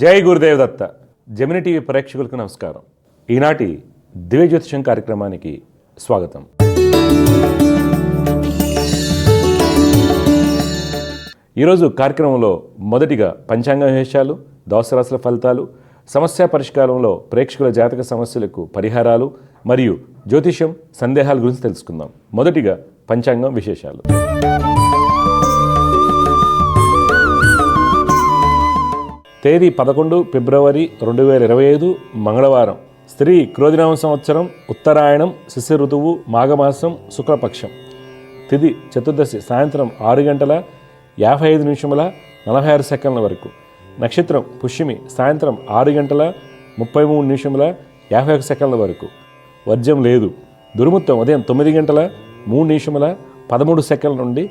జై గురుదేవ్ దత్త. Gemini TV ప్రేక్షకులకు నమస్కారం. ఈనాటి దివ్య జ్యోతిషం కార్యక్రమానికి స్వాగతం. ఈరోజు కార్యక్రమంలో మొదటిగా పంచాంగ విశేషాలు, ద్వాదశ రాశుల ఫలితాలు, సమస్య పరిష్కారంలో ప్రేక్షకుల జాతక సమస్యలకు పరిహారాలు మరియు జ్యోతిషం సందేహాల గురించి తెలుసుకుందాం. మొదటిగా పంచాంగం విశేషాలు. తేదీ 11 ఫిబ్రవరి 2025 మంగళవారం. స్త్రీ క్రోధినామ సంవత్సరం, ఉత్తరాయణం, శిశిర ఋతువు, మాఘమాసం, శుక్లపక్షం. తిథి చతుర్దశి సాయంత్రం 6:55 వరకు. నక్షత్రం పుష్యమి సాయంత్రం 6:33 వరకు. వర్జ్యం లేదు. దుర్ముహూర్తం ఉదయం 9:03 నుండి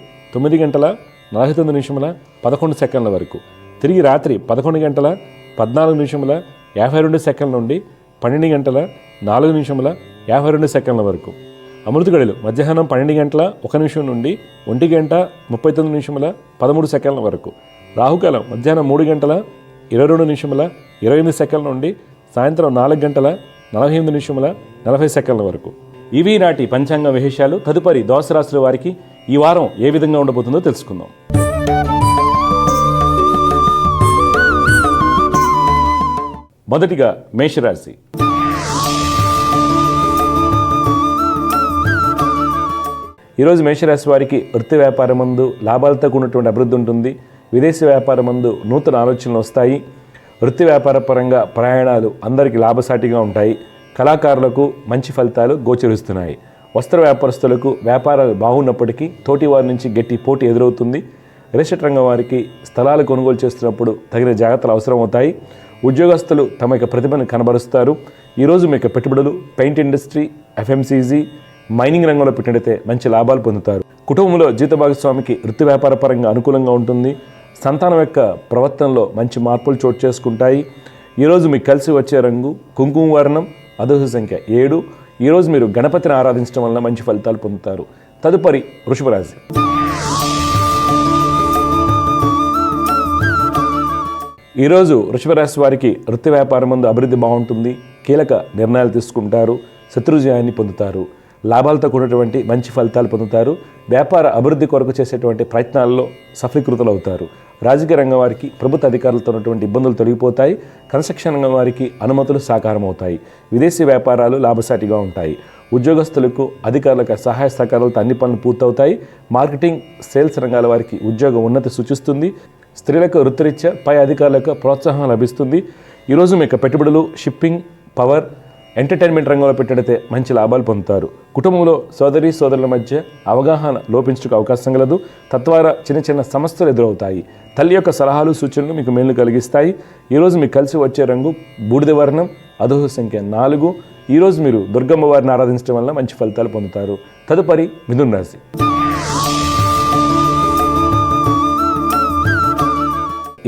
9:49 వరకు. తిరిగి రాత్రి 11:14 నుండి 12:04 వరకు. అమృత గడియలు మధ్యాహ్నం 12:01 నుండి 1:39 వరకు. రాహుకాలం మధ్యాహ్నం 3:22 నుండి సాయంత్రం 4:48 వరకు. ఇవి నాటి పంచాంగ విశేషాలు. తదుపరి ద్వాదశ రాశుల వారికి ఈ వారం ఏ విధంగా ఉండబోతుందో తెలుసుకుందాం. మొదటిగా మేషరాశి. ఈరోజు మేషరాశి వారికి వృత్తి వ్యాపారం మందు లాభాలతో కూడినటువంటి అభివృద్ధి ఉంటుంది. విదేశీ వ్యాపారం మందు నూతన ఆలోచనలు వస్తాయి. వృత్తి వ్యాపార పరంగా ప్రయాణాలు అందరికీ లాభసాటిగా ఉంటాయి. కళాకారులకు మంచి ఫలితాలు గోచరిస్తున్నాయి. వస్త్ర వ్యాపారస్తులకు వ్యాపారాలు బాగున్నప్పటికీ తోటి వారి నుంచి గట్టి పోటీ ఎదురవుతుంది. రియల్ ఎస్టేట్ రంగం వారికి స్థలాలు కొనుగోలు చేస్తున్నప్పుడు తగిన జాగ్రత్తలు అవసరమవుతాయి. ఉద్యోగస్తులు తమ యొక్క ప్రతిభను కనబరుస్తారు. ఈరోజు మీ యొక్క పెట్టుబడులు పెయింట్ ఇండస్ట్రీ, ఎఫ్ఎంసీజీ, మైనింగ్ రంగంలో పెట్టినట్లయితే మంచి లాభాలు పొందుతారు. కుటుంబంలో జీవిత భాగస్వామికి వృత్తి వ్యాపార పరంగా అనుకూలంగా ఉంటుంది. సంతానం యొక్క ప్రవర్తనలో మంచి మార్పులు చోటు చేసుకుంటాయి. ఈరోజు మీకు కలిసి వచ్చే రంగు కుంకుమ వర్ణం, అదృష్ట సంఖ్య 7. ఈరోజు మీరు గణపతిని ఆరాధించడం వలన మంచి ఫలితాలు పొందుతారు. తదుపరి వృషభ రాశి. ఈరోజు వృషభ రాశి వారికి వృత్తి వ్యాపారం ముందు అభివృద్ధి బాగుంటుంది. కీలక నిర్ణయాలు తీసుకుంటారు. శత్రుజయాన్ని పొందుతారు. లాభాలతో కూడినటువంటి మంచి ఫలితాలు పొందుతారు. వ్యాపార అభివృద్ధి కొరకు చేసేటువంటి ప్రయత్నాల్లో సఫలీకృతులు అవుతారు. రాజకీయ రంగం వారికి ప్రభుత్వ అధికారులతో ఉన్నటువంటి ఇబ్బందులు తొలగిపోతాయి. కన్స్ట్రక్షన్ రంగం వారికి అనుమతులు సాకారం అవుతాయి. విదేశీ వ్యాపారాలు లాభసాటిగా ఉంటాయి. ఉద్యోగస్తులకు అధికారులకు సహాయ సహకారాలతో అన్ని పనులు పూర్తవుతాయి. మార్కెటింగ్, సేల్స్ రంగాల వారికి ఉద్యోగ ఉన్నతి సూచిస్తుంది. స్త్రీలకు వృత్తిరీత్యా పై అధికారులకు ప్రోత్సాహం లభిస్తుంది. ఈరోజు మీ యొక్క పెట్టుబడులు షిప్పింగ్, పవర్, ఎంటర్టైన్మెంట్ రంగంలో పెట్టినట్లయితే మంచి లాభాలు పొందుతారు. కుటుంబంలో సోదరి సోదరుల మధ్య అవగాహన లోపించడానికి అవకాశం కలదు. తద్వారా చిన్న చిన్న సమస్యలు ఎదురవుతాయి. తల్లి యొక్క సలహాలు సూచనలు మీకు మేలు కలిగిస్తాయి. ఈరోజు మీకు కలిసి వచ్చే రంగు బూడిద వర్ణం, అదృష్ట సంఖ్య 4. ఈరోజు మీరు దుర్గమ్మ వారిని ఆరాధించడం వల్ల మంచి ఫలితాలు పొందుతారు. తదుపరి మిథున రాశి.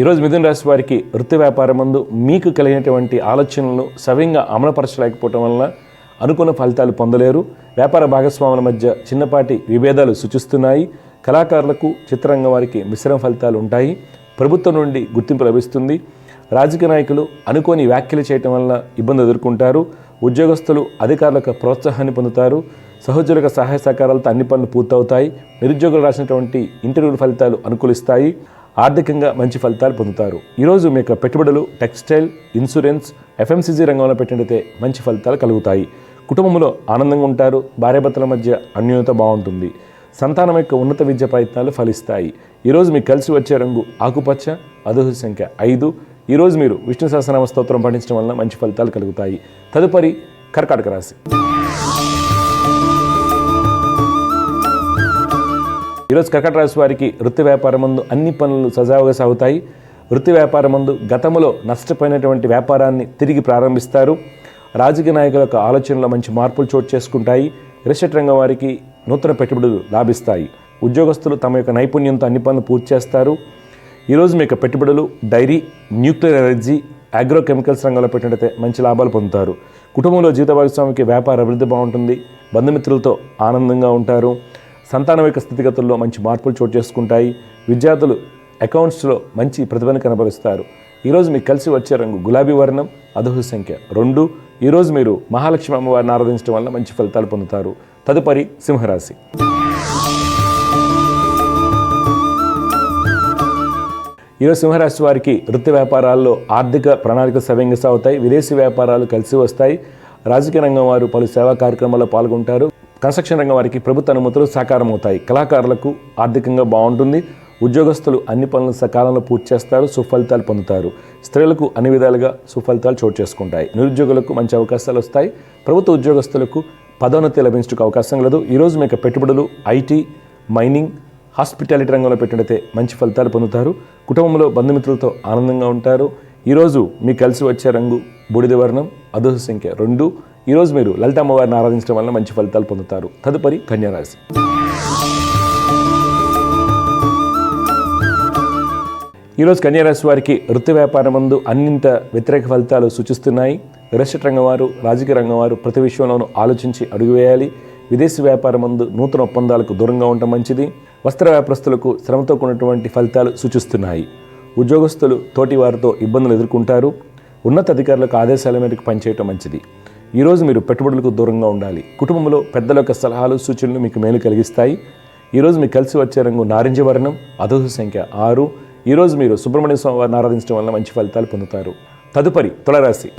ఈరోజు మిథున రాశి వారికి వృత్తి వ్యాపారం మందు మీకు కలిగినటువంటి ఆలోచనలను సవ్యంగా అమలుపరచలేకపోవటం వలన అనుకున్న ఫలితాలు పొందలేరు. వ్యాపార భాగస్వాముల మధ్య చిన్నపాటి విభేదాలు సూచిస్తున్నాయి. కళాకారులకు, చిత్రరంగం వారికి మిశ్రమ ఫలితాలు ఉంటాయి. ప్రభుత్వం నుండి గుర్తింపు లభిస్తుంది. రాజకీయ నాయకులు అనుకోని వ్యాఖ్యలు చేయటం వలన ఇబ్బంది ఎదుర్కొంటారు. ఉద్యోగస్తులు అధికారులకు ప్రోత్సాహాన్ని పొందుతారు. సహోద్యోగుల సహాయ సహకారాలతో అన్ని పనులు పూర్తవుతాయి. నిరుద్యోగులు రాసినటువంటి ఇంటర్వ్యూల ఫలితాలు అనుకూలిస్తాయి. ఆర్థికంగా మంచి ఫలితాలు పొందుతారు. ఈరోజు మీ యొక్క పెట్టుబడులు టెక్స్టైల్, ఇన్సూరెన్స్, ఎఫ్ఎంసీజీ రంగంలో పెట్టినట్లయితే మంచి ఫలితాలు కలుగుతాయి. కుటుంబంలో ఆనందంగా ఉంటారు. భార్యాభర్తల మధ్య అన్యోన్యత బాగుంటుంది. సంతానం యొక్క ఉన్నత విద్య ప్రయత్నాలు ఫలిస్తాయి. ఈరోజు మీకు కలిసి వచ్చే రంగు ఆకుపచ్చ, అదృష్ట సంఖ్య 5. ఈరోజు మీరు విష్ణు సహస్రనామ స్తోత్రం పఠించడం వలన మంచి ఫలితాలు కలుగుతాయి. తదుపరి కర్కాటక రాశి. ఈరోజు కర్కాటక రాశి వారికి వృత్తి వ్యాపారం ముందు అన్ని పనులు సజావుగా సాగుతాయి. వృత్తి వ్యాపారం ముందు గతంలో నష్టపోయినటువంటి వ్యాపారాన్ని తిరిగి ప్రారంభిస్తారు. రాజకీయ నాయకుల యొక్క ఆలోచనలో మంచి మార్పులు చోటు చేసుకుంటాయి. రియల్ ఎస్టేట్ రంగం వారికి నూతన పెట్టుబడులు లాభిస్తాయి. ఉద్యోగస్తులు తమ యొక్క నైపుణ్యంతో అన్ని పనులు పూర్తి చేస్తారు. ఈరోజు మీ యొక్క పెట్టుబడులు డైరీ, న్యూక్లియర్ ఎనర్జీ, అగ్రోకెమికల్స్ రంగంలో పెట్టినట్లయితే మంచి లాభాలు పొందుతారు. కుటుంబంలో జీవిత భాగస్వామికి వ్యాపార అభివృద్ధి బాగుంటుంది. బంధుమిత్రులతో ఆనందంగా ఉంటారు. సంతానం యొక్క స్థితిగతుల్లో మంచి మార్పులు చోటు చేసుకుంటాయి. విద్యార్థులు అకౌంట్స్లో మంచి ప్రతిభను కనబరుస్తారు. ఈరోజు మీకు కలిసి వచ్చే రంగు గులాబీ వర్ణం, అదృష్ట సంఖ్య 2. ఈరోజు మీరు మహాలక్ష్మి అమ్మవారిని ఆరాధించడం వల్ల మంచి ఫలితాలు పొందుతారు. తదుపరి సింహరాశి. ఈరోజు సింహరాశి వారికి వృత్తి వ్యాపారాల్లో ఆర్థిక ప్రణాళికలు సవ్యంగా సాగుతాయి. విదేశీ వ్యాపారాలు కలిసి వస్తాయి. రాజకీయ రంగం వారు పలు సేవా కార్యక్రమాల్లో పాల్గొంటారు. కన్స్ట్రక్షన్ రంగం వారికి ప్రభుత్వ అనుమతులు సాకారం అవుతాయి. కళాకారులకు ఆర్థికంగా బాగుంటుంది. ఉద్యోగస్తులు అన్ని పనులను సకాలంలో పూర్తి చేస్తారు, సుఫలితాలు పొందుతారు. స్త్రీలకు అన్ని విధాలుగా సుఫలితాలు చోటు చేసుకుంటాయి. నిరుద్యోగులకు మంచి అవకాశాలు వస్తాయి. ప్రభుత్వ ఉద్యోగస్తులకు పదోన్నతి లభించడానికి అవకాశం లేదు. ఈరోజు మీకు పెట్టుబడులు ఐటీ, మైనింగ్, హాస్పిటాలిటీ రంగంలో పెట్టినట్లయితే మంచి ఫలితాలు పొందుతారు. కుటుంబంలో బంధుమిత్రులతో ఆనందంగా ఉంటారు. ఈరోజు మీకు కలిసి వచ్చే రంగు బూడిద వర్ణం, అదృష్ట సంఖ్య 2. ఈరోజు మీరు లలిత అమ్మవారిని ఆరాధించడం వల్ల మంచి ఫలితాలు పొందుతారు. తదుపరి కన్యారాశి. ఈరోజు కన్యారాశి వారికి వృత్తి వ్యాపారం ముందు అన్నింట వ్యతిరేక ఫలితాలు సూచిస్తున్నాయి. రియల్ రంగం వారు, రాజకీయ రంగం వారు ప్రతి విషయంలోనూ ఆలోచించి అడుగు వేయాలి. విదేశీ వ్యాపారం ముందు నూతన ఒప్పందాలకు దూరంగా ఉండటం మంచిది. వస్త్ర వ్యాపారస్తులకు శ్రమతో కూడినటువంటి ఫలితాలు సూచిస్తున్నాయి. ఉద్యోగస్తులు తోటి వారితో ఇబ్బందులు ఎదుర్కొంటారు. ఉన్నత అధికారులకు ఆదేశాల మేరకు పనిచేయటం మంచిది. ఈరోజు మీరు పెట్టుబడులకు దూరంగా ఉండాలి. కుటుంబంలో పెద్దల యొక్క సలహాలు, సూచనలు మీకు మేలు కలిగిస్తాయి. ఈరోజు మీకు కలిసి వచ్చే రంగు నారింజ వర్ణం, అదృష్ట సంఖ్య 6. ఈరోజు మీరు సుబ్రహ్మణ్య స్వామి వారిని ఆరాధించడం వల్ల మంచి ఫలితాలు పొందుతారు. తదుపరి తులారాశి.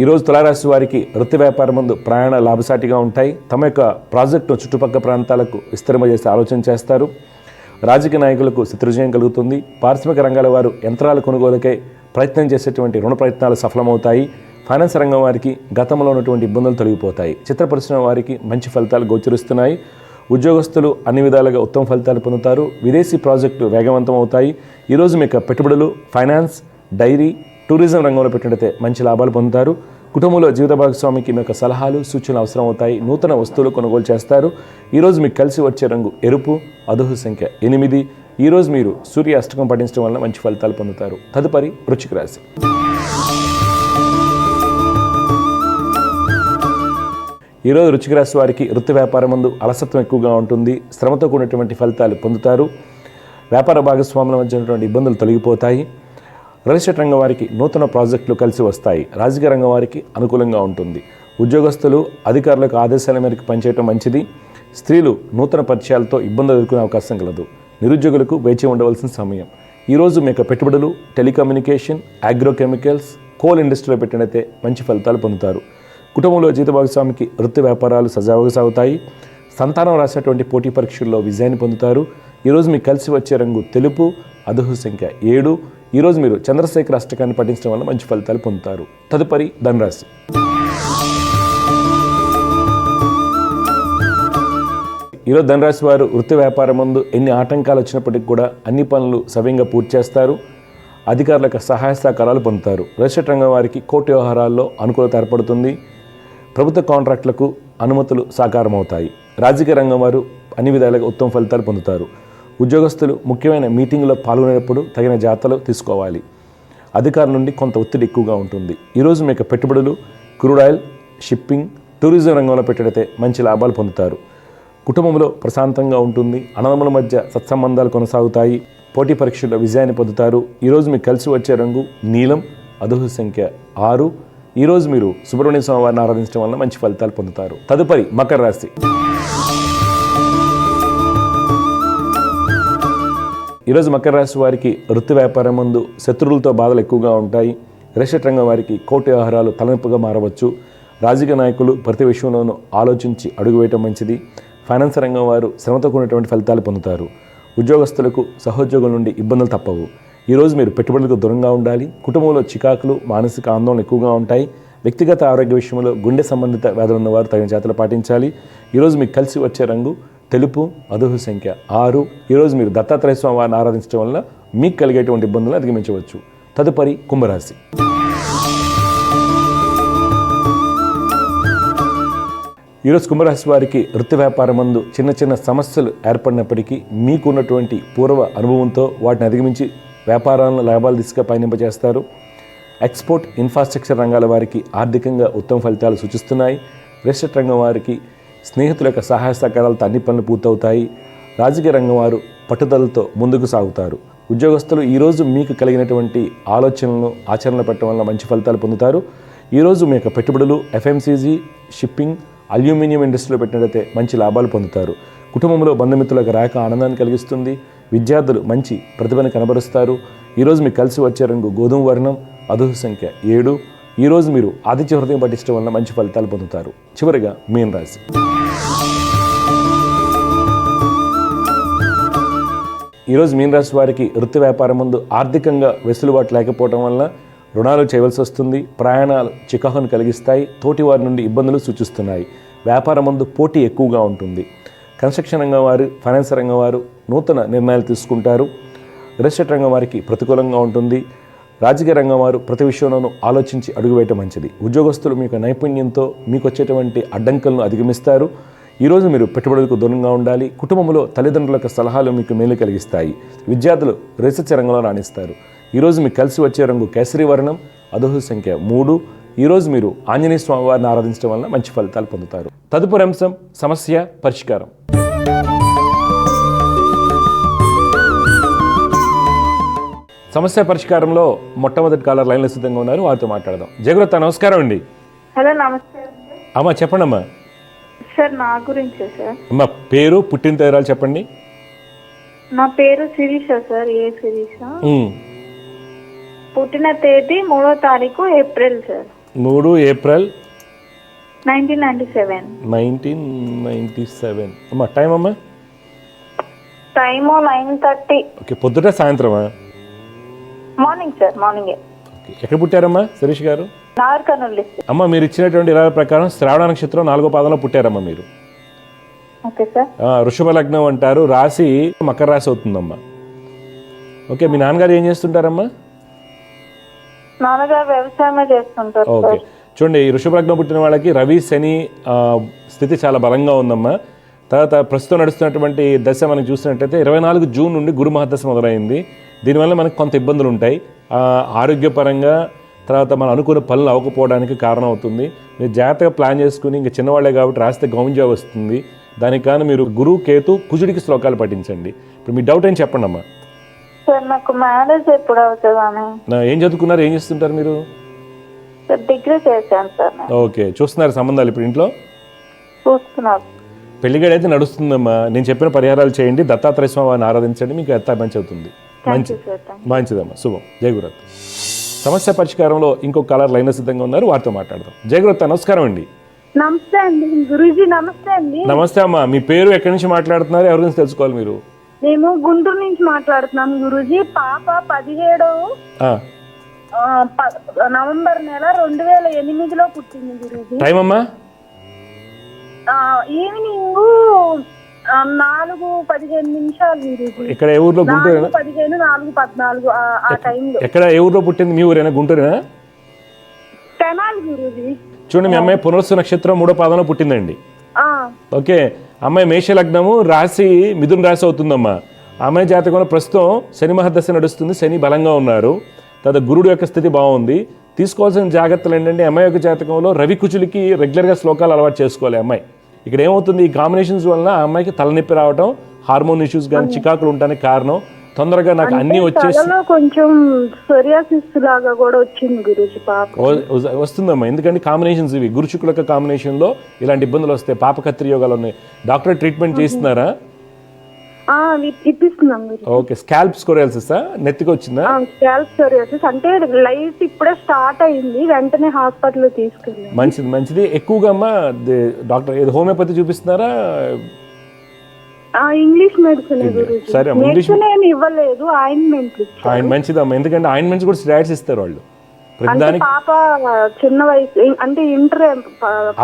ఈరోజు తులారాశి వారికి వృత్తి వ్యాపారం ముందు ప్రయాణ లాభసాటిగా ఉంటాయి. తమ యొక్క ప్రాజెక్టును చుట్టుపక్కల ప్రాంతాలకు విస్తరింపజేసి ఆలోచన చేస్తారు. రాజకీయ నాయకులకు శత్రుజయం కలుగుతుంది. పారిశ్రామిక రంగాల వారు యంత్రాల కొనుగోలుకై ప్రయత్నం చేసేటువంటి రుణ ప్రయత్నాలు సఫలమవుతాయి. ఫైనాన్స్ రంగం వారికి గతంలో ఉన్నటువంటి ఇబ్బందులు తొలగిపోతాయి. చిత్ర పరిశ్రమ వారికి మంచి ఫలితాలు గోచరిస్తున్నాయి. ఉద్యోగస్తులు అన్ని విధాలుగా ఉత్తమ ఫలితాలు పొందుతారు. విదేశీ ప్రాజెక్టులు వేగవంతం అవుతాయి. ఈరోజు మీకు పెట్టుబడులు, ఫైనాన్స్, డైరీ, టూరిజం రంగంలో పెట్టినట్లయితే మంచి లాభాలు పొందుతారు. కుటుంబంలో జీవిత భాగస్వామికి మీ యొక్క సలహాలు, సూచనలు అవసరం అవుతాయి. నూతన వస్తువులు కొనుగోలు చేస్తారు. ఈరోజు మీకు కలిసి వచ్చే రంగు ఎరుపు, అదృష్ట సంఖ్య 8. ఈరోజు మీరు సూర్య అష్టకం పఠించడం వల్ల మంచి ఫలితాలు పొందుతారు. తదుపరి వృశ్చిక రాశి. ఈరోజు వృశ్చిక రాశి వారికి వృత్తి వ్యాపారం ముందు అలసత్వం ఎక్కువగా ఉంటుంది. శ్రమతో కూడినటువంటి ఫలితాలు పొందుతారు. వ్యాపార భాగస్వాముల మధ్య ఉన్నటువంటి ఇబ్బందులు తొలగిపోతాయి. రియల్ ఎస్టేట్ రంగం వారికి నూతన ప్రాజెక్టులు కలిసి వస్తాయి. రాజకీయ రంగం వారికి అనుకూలంగా ఉంటుంది. ఉద్యోగస్తులు అధికారులకు ఆదేశాల మేరకు పనిచేయడం మంచిది. స్త్రీలు నూతన పరిచయాలతో ఇబ్బందులు ఎదుర్కొనే అవకాశం కలదు. నిరుద్యోగులకు వేచి ఉండవలసిన సమయం. ఈరోజు మీకు పెట్టుబడులు, టెలికమ్యూనికేషన్, అగ్రోకెమికల్స్, కోల్ ఇండస్ట్రీలో పెట్టినైతే మంచి ఫలితాలు పొందుతారు. కుటుంబంలో జీవిత భాగస్వామికి వృత్తి వ్యాపారాలు సజావుగా సాగుతాయి. సంతానం రాసేటువంటి పోటీ పరీక్షల్లో విజయాన్ని పొందుతారు. ఈరోజు మీకు కలిసి వచ్చే రంగు తెలుపు, అదృష్ట సంఖ్య 7. ఈరోజు మీరు చంద్రశేఖర అష్టకాన్ని పఠించడం వల్ల మంచి ఫలితాలు పొందుతారు. తదుపరి ధనురాశి. ఈరోజు ధనురాశి వారు వృత్తి వ్యాపారం ముందు ఎన్ని ఆటంకాలు వచ్చినప్పటికీ కూడా అన్ని పనులు సవ్యంగా పూర్తి చేస్తారు. అధికారులకు సహాయ సహకారాలు పొందుతారు. రియల్ ఎస్టేట్ రంగం వారికి కోర్టు వ్యవహారాల్లో అనుకూలత ఏర్పడుతుంది. ప్రభుత్వ కాంట్రాక్టులకు అనుమతులు సాకారం అవుతాయి. రాజకీయ రంగం వారు అన్ని విధాలుగా ఉత్తమ ఫలితాలు పొందుతారు. ఉద్యోగస్తులు ముఖ్యమైన మీటింగ్లో పాల్గొనేటప్పుడు తగిన జాగ్రత్తలు తీసుకోవాలి. అధికారుల నుండి కొంత ఒత్తిడి ఎక్కువగా ఉంటుంది. ఈరోజు మీకు పెట్టుబడులు, క్రూడ్ ఆయిల్, షిప్పింగ్, టూరిజం రంగంలో పెట్టినైతే మంచి లాభాలు పొందుతారు. కుటుంబంలో ప్రశాంతంగా ఉంటుంది. అన్నదమ్ముల మధ్య సత్సంబంధాలు కొనసాగుతాయి. పోటీ పరీక్షల్లో విజయాన్ని పొందుతారు. ఈరోజు మీకు కలిసి వచ్చే రంగు నీలం, అదృష్ట సంఖ్య 6. ఈరోజు మీరు సుబ్రహ్మణ్య స్వామి వారిని ఆరాధించడం వల్ల మంచి ఫలితాలు పొందుతారు. తదుపరి మకర రాశి. ఈరోజు మకర రాశి వారికి వృత్తి వ్యాపారం ముందు శత్రువులతో బాధలు ఎక్కువగా ఉంటాయి. రియల్ ఎస్టేట్ రంగం వారికి కోర్టు వ్యవహారాలు తలనొప్పిగా మారవచ్చు. రాజకీయ నాయకులు ప్రతి విషయంలోనూ ఆలోచించి అడుగు వేయటం మంచిది. ఫైనాన్స్ రంగం వారు శ్రమతో కూడినటువంటి ఫలితాలు పొందుతారు. ఉద్యోగస్తులకు సహోద్యోగుల నుండి ఇబ్బందులు తప్పవు. ఈరోజు మీరు పెట్టుబడులకు దూరంగా ఉండాలి. కుటుంబంలో చికాకులు, మానసిక ఆందోళన ఎక్కువగా ఉంటాయి. వ్యక్తిగత ఆరోగ్య విషయంలో గుండె సంబంధిత వ్యాధులు ఉన్నవారు తగిన జాగ్రత్తలు పాటించాలి. ఈరోజు మీకు కలిసి వచ్చే రంగు తెలుపు, అదృష్ట సంఖ్య 6. ఈరోజు మీరు దత్తాత్రేయ స్వామి వారిని ఆరాధించడం వల్ల మీకు కలిగేటువంటి ఇబ్బందులను అధిగమించవచ్చు. తదుపరి కుంభరాశి. ఈరోజు కుంభరాశి వారికి వృత్తి వ్యాపారం ముందు చిన్న చిన్న సమస్యలు ఏర్పడినప్పటికీ మీకున్నటువంటి పూర్వ అనుభవంతో వాటిని అధిగమించి వ్యాపారాలను లాభాలు దిశగా పయనింపజేస్తారు. ఎక్స్పోర్ట్, ఇన్ఫ్రాస్ట్రక్చర్ రంగాల వారికి ఆర్థికంగా ఉత్తమ ఫలితాలు సూచిస్తున్నాయి. రియల్ ఎస్టేట్ రంగం వారికి స్నేహితుల యొక్క సహాయ సహకారాలతో అన్ని పనులు పూర్తవుతాయి. రాజకీయ రంగం వారు పట్టుదలతో ముందుకు సాగుతారు. ఉద్యోగస్తులు ఈరోజు మీకు కలిగినటువంటి ఆలోచనలను ఆచరణలో పెట్టడం వల్ల మంచి ఫలితాలు పొందుతారు. ఈరోజు మీ యొక్క పెట్టుబడులు ఎఫ్ఎంసీజీ, షిప్పింగ్, అల్యూమినియం ఇండస్ట్రీలో పెట్టినట్లయితే మంచి లాభాలు పొందుతారు. కుటుంబంలో బంధుమిత్రులకు రాక ఆనందాన్ని కలిగిస్తుంది. విద్యార్థులు మంచి ప్రతిభను కనబరుస్తారు. ఈరోజు మీకు కలిసి వచ్చే రంగు గోధుమ వర్ణం, అదృష్ట సంఖ్య 7. ఈరోజు మీరు ఆదిత్య హృదయం పఠించడం వల్ల మంచి ఫలితాలు పొందుతారు. చివరిగా మీన రాశి. ఈరోజు మీన రాశి వారికి వృత్తి వ్యాపారం ముందు ఆర్థికంగా వెసులుబాటు లేకపోవడం వల్ల రుణాలు చేయవలసి వస్తుంది. ప్రయాణాలు చికాకును కలిగిస్తాయి. తోటి వారి నుండి ఇబ్బందులు సూచిస్తున్నాయి. వ్యాపారం ముందు పోటీ ఎక్కువగా ఉంటుంది. కన్స్ట్రక్షన్ రంగం వారు, ఫైనాన్స్ రంగం వారు నూతన నిర్ణయాలు తీసుకుంటారు. రియల్ ఎస్టేట్ రంగం వారికి ప్రతికూలంగా ఉంటుంది. రాజకీయ రంగం వారు ప్రతి విషయంలోనూ ఆలోచించి అడుగువేయటం మంచిది. ఉద్యోగస్తులు మీ యొక్క నైపుణ్యంతో మీకు వచ్చేటువంటి అడ్డంకులను అధిగమిస్తారు. ఈరోజు మీరు పెట్టుబడులకు దూరంగా ఉండాలి. కుటుంబంలో తల్లిదండ్రుల యొక్క సలహాలు మీకు మేలు కలిగిస్తాయి. విద్యార్థులు రీసెర్చ్ రంగంలో రాణిస్తారు. ఈరోజు మీకు కలిసి వచ్చే రంగు కేసరి వర్ణం, అదృష్ట సంఖ్య 3. ఈరోజు మీరు ఆంజనేయ స్వామి వారిని ఆరాధించడం వల్ల మంచి ఫలితాలు పొందుతారు. తదుపరి అంశం సమస్య పరిష్కారం. సమస్య పరిష్కారంలో మొట్టమొదటి కాలర్ లైన్లో సిద్ధంగా ఉన్నారు. వారితో మాట్లాడదాం. జయగురత, నమస్కారం అండి. హలో, నమస్తే అమ్మా, చెప్పండి అమ్మా. సార్, నా గురించే సార్. అమ్మా, పేరు, పుట్టిన తేదీలు చెప్పండి. నా పేరు శిరీష సార్. ఏ శిరీష. పుట్టిన తేదీ 3వ తారీఖు ఏప్రిల్ సార్. 3 ఏప్రిల్ 1997. 1997. అమ్మా, టైం అమ్మా? టైము 9:30. ఓకే, పొద్దుట సాయంత్రమా? మార్నింగ్ సార్, మార్నింగే. ఓకే, ఎక్కడ పుట్టారమ్మా శిరీష్ గారు? నాగర్కర్నూలు డిస్ట్రిక్ట్. అమ్మ, మీరు ఇచ్చినటువంటి ఇరాల ప్రకారం శ్రావణ నక్షత్రం 4వ పాదంలో పుట్టారమ్మా మీరు. Okay sir. వృషభ లగ్నం అంటారు. రాశి మకర రాశి అవుతుందమ్మా. ఓకే, మీ నాన్నగారు ఏం చేస్తుంటారమ్మా? నాన్నగారు వ్యవసాయమే చేస్తుంటారు. ఓకే, చూడండి, ఈ వృషభ లగ్నం పుట్టిన వాళ్ళకి రవి శని స్థితి చాలా బలంగా ఉందమ్మా. తర్వాత ప్రస్తుతం నడుస్తున్నటువంటి దశ మనకి చూసినట్టయితే 24 జూన్ నుండి గురు మహాదశ మొదలైంది. దీనివల్ల మనకు కొంత ఇబ్బందులు ఉంటాయి ఆరోగ్యపరంగా. తర్వాత మనం అనుకున్న పనులు అవ్వకపోవడానికి కారణం అవుతుంది. మీరు జాగ్రత్తగా ప్లాన్ చేసుకుని, ఇంకా చిన్నవాళ్ళే కాబట్టి రాస్తే గవర్నమెంట్ జాబ్ వస్తుంది. దానికి కానీ మీరు గురు, కేతు, కుజుడికి శ్లోకాలు పఠించండి. ఇప్పుడు మీ డౌట్ ఏం చెప్పండి అమ్మా. సార్, నాకు మ్యారేజ్ ఎప్పుడు అవుతుందని. ఏం చదువుకున్నారు, ఏం చేస్తుంటారు మీరు? డిగ్రీ చేశాను సార్. ఓకే, చూస్తున్నారు సంబంధాలు ఇప్పుడు ఇంట్లో? చూస్తున్నారు. పెళ్లిగడైతే నడుస్తుందమ్మా. నేను చెప్పిన పరిహారాలు చేయండి. దత్తాత్రేయ స్వామి వారిని ఆరాధించండి. మీకు ఎంత మంచి అవుతుంది. మంచిదమ్మా, శుభం. జయగురత్. సమస్య పరిష్కారంలో ఇంకొక కలర్ లైన్ సిద్ధంగా ఉన్నారు. వారితో మాట్లాడదాం. జయగురత్, నమస్కారం అండి. నమస్తే అండి. గురూజీ నమస్తే అండి. నమస్తే అమ్మా. మీ పేరు, ఎక్కడి నుంచి మాట్లాడుతున్నారు, ఎవరి గురించి తెలుసుకోవాలి మీరు? మేము గుంటూరు నుంచి మాట్లాడుతున్నాం గురూజీ. పాప 17 నవంబర్ నెల 2008లో పుట్టింది గురూజీ. టైం అమ్మా? ఈవినింగ్ 4:15 గురూజీ. ఇక్కడ ఏ ఊర్లో? గుంటూరు. 4:15, 4:14 ఆ టైంలో. ఎక్కడ, ఏ ఊర్లో పుట్టింది? మీ ఊరేనా? గుంటూరేనా? తెనాలి గురూజీ. చూడండి, మీ అమ్మాయి పునర్సు నక్షత్రం 3వ పాదంలో పుట్టిందండి. ఓకే, అమ్మాయి మేష లగ్నము, రాశి మిథున రాశి అవుతుందమ్మా. అమ్మాయి జాతకంలో ప్రస్తుతం శని మహర్దశ నడుస్తుంది. శని బలంగా ఉన్నారు. తర్వాత గురుడు యొక్క స్థితి బాగుంది. తీసుకోవాల్సిన జాగ్రత్తలు ఏంటంటే, అమ్మాయి యొక్క జాతకంలో రవి కుజులకి రెగ్యులర్గా శ్లోకాలు అలవాటు చేసుకోవాలి అమ్మాయి. ఇక్కడ ఏమవుతుంది, ఈ కాంబినేషన్స్ వల్ల ఆ అమ్మాయికి తలనొప్పి రావడం, హార్మోన్ ఇష్యూస్ కానీ చికాకులు ఉండడానికి కారణం. తొందరగా నాకు అన్ని వచ్చేసి కొంచెం సోరియాసిస్ లాగా కూడా వచ్చింది గురూజీ పాప. వస్తుందమ్మా, ఎందుకంటే కాంబినేషన్స్ ఇవి గురు శుక్ల యొక్క కాంబినేషన్లో ఇలాంటి ఇబ్బందులు వస్తాయి. పాప కత్తిరి యోగాలు ఉన్నాయి. డాక్టర్ ట్రీట్మెంట్ చేస్తున్నారా? ఓకే, స్కాల్ప్ స్కోరియాసిస్ నెత్తికి వచ్చిందా? స్కాల్ప్ స్కోరియాసిస్ అంటే లైట్ ఇప్పుడే స్టార్ట్ అయింది. వెంటనే హాస్పిటల్ తీసుకెళ్ళాం. మంచిది మంచిది. ఎక్కువగా అమ్మా డాక్టర్ ఏది హోమియోపతి చూపిస్తున్నారా? English medicine. సరే, ఇంగ్లీష్ ఇవ్వలేదు, ఆయింట్మెంట్. మంచిదమ్మా, ఎందుకంటే ఆయింట్మెంట్స్ కూడా స్టెరాయిడ్స్ ఇస్తారు వాళ్ళు ప్రతిదానికి. పాప చిన్న వయసు అంటే ఇంటర్.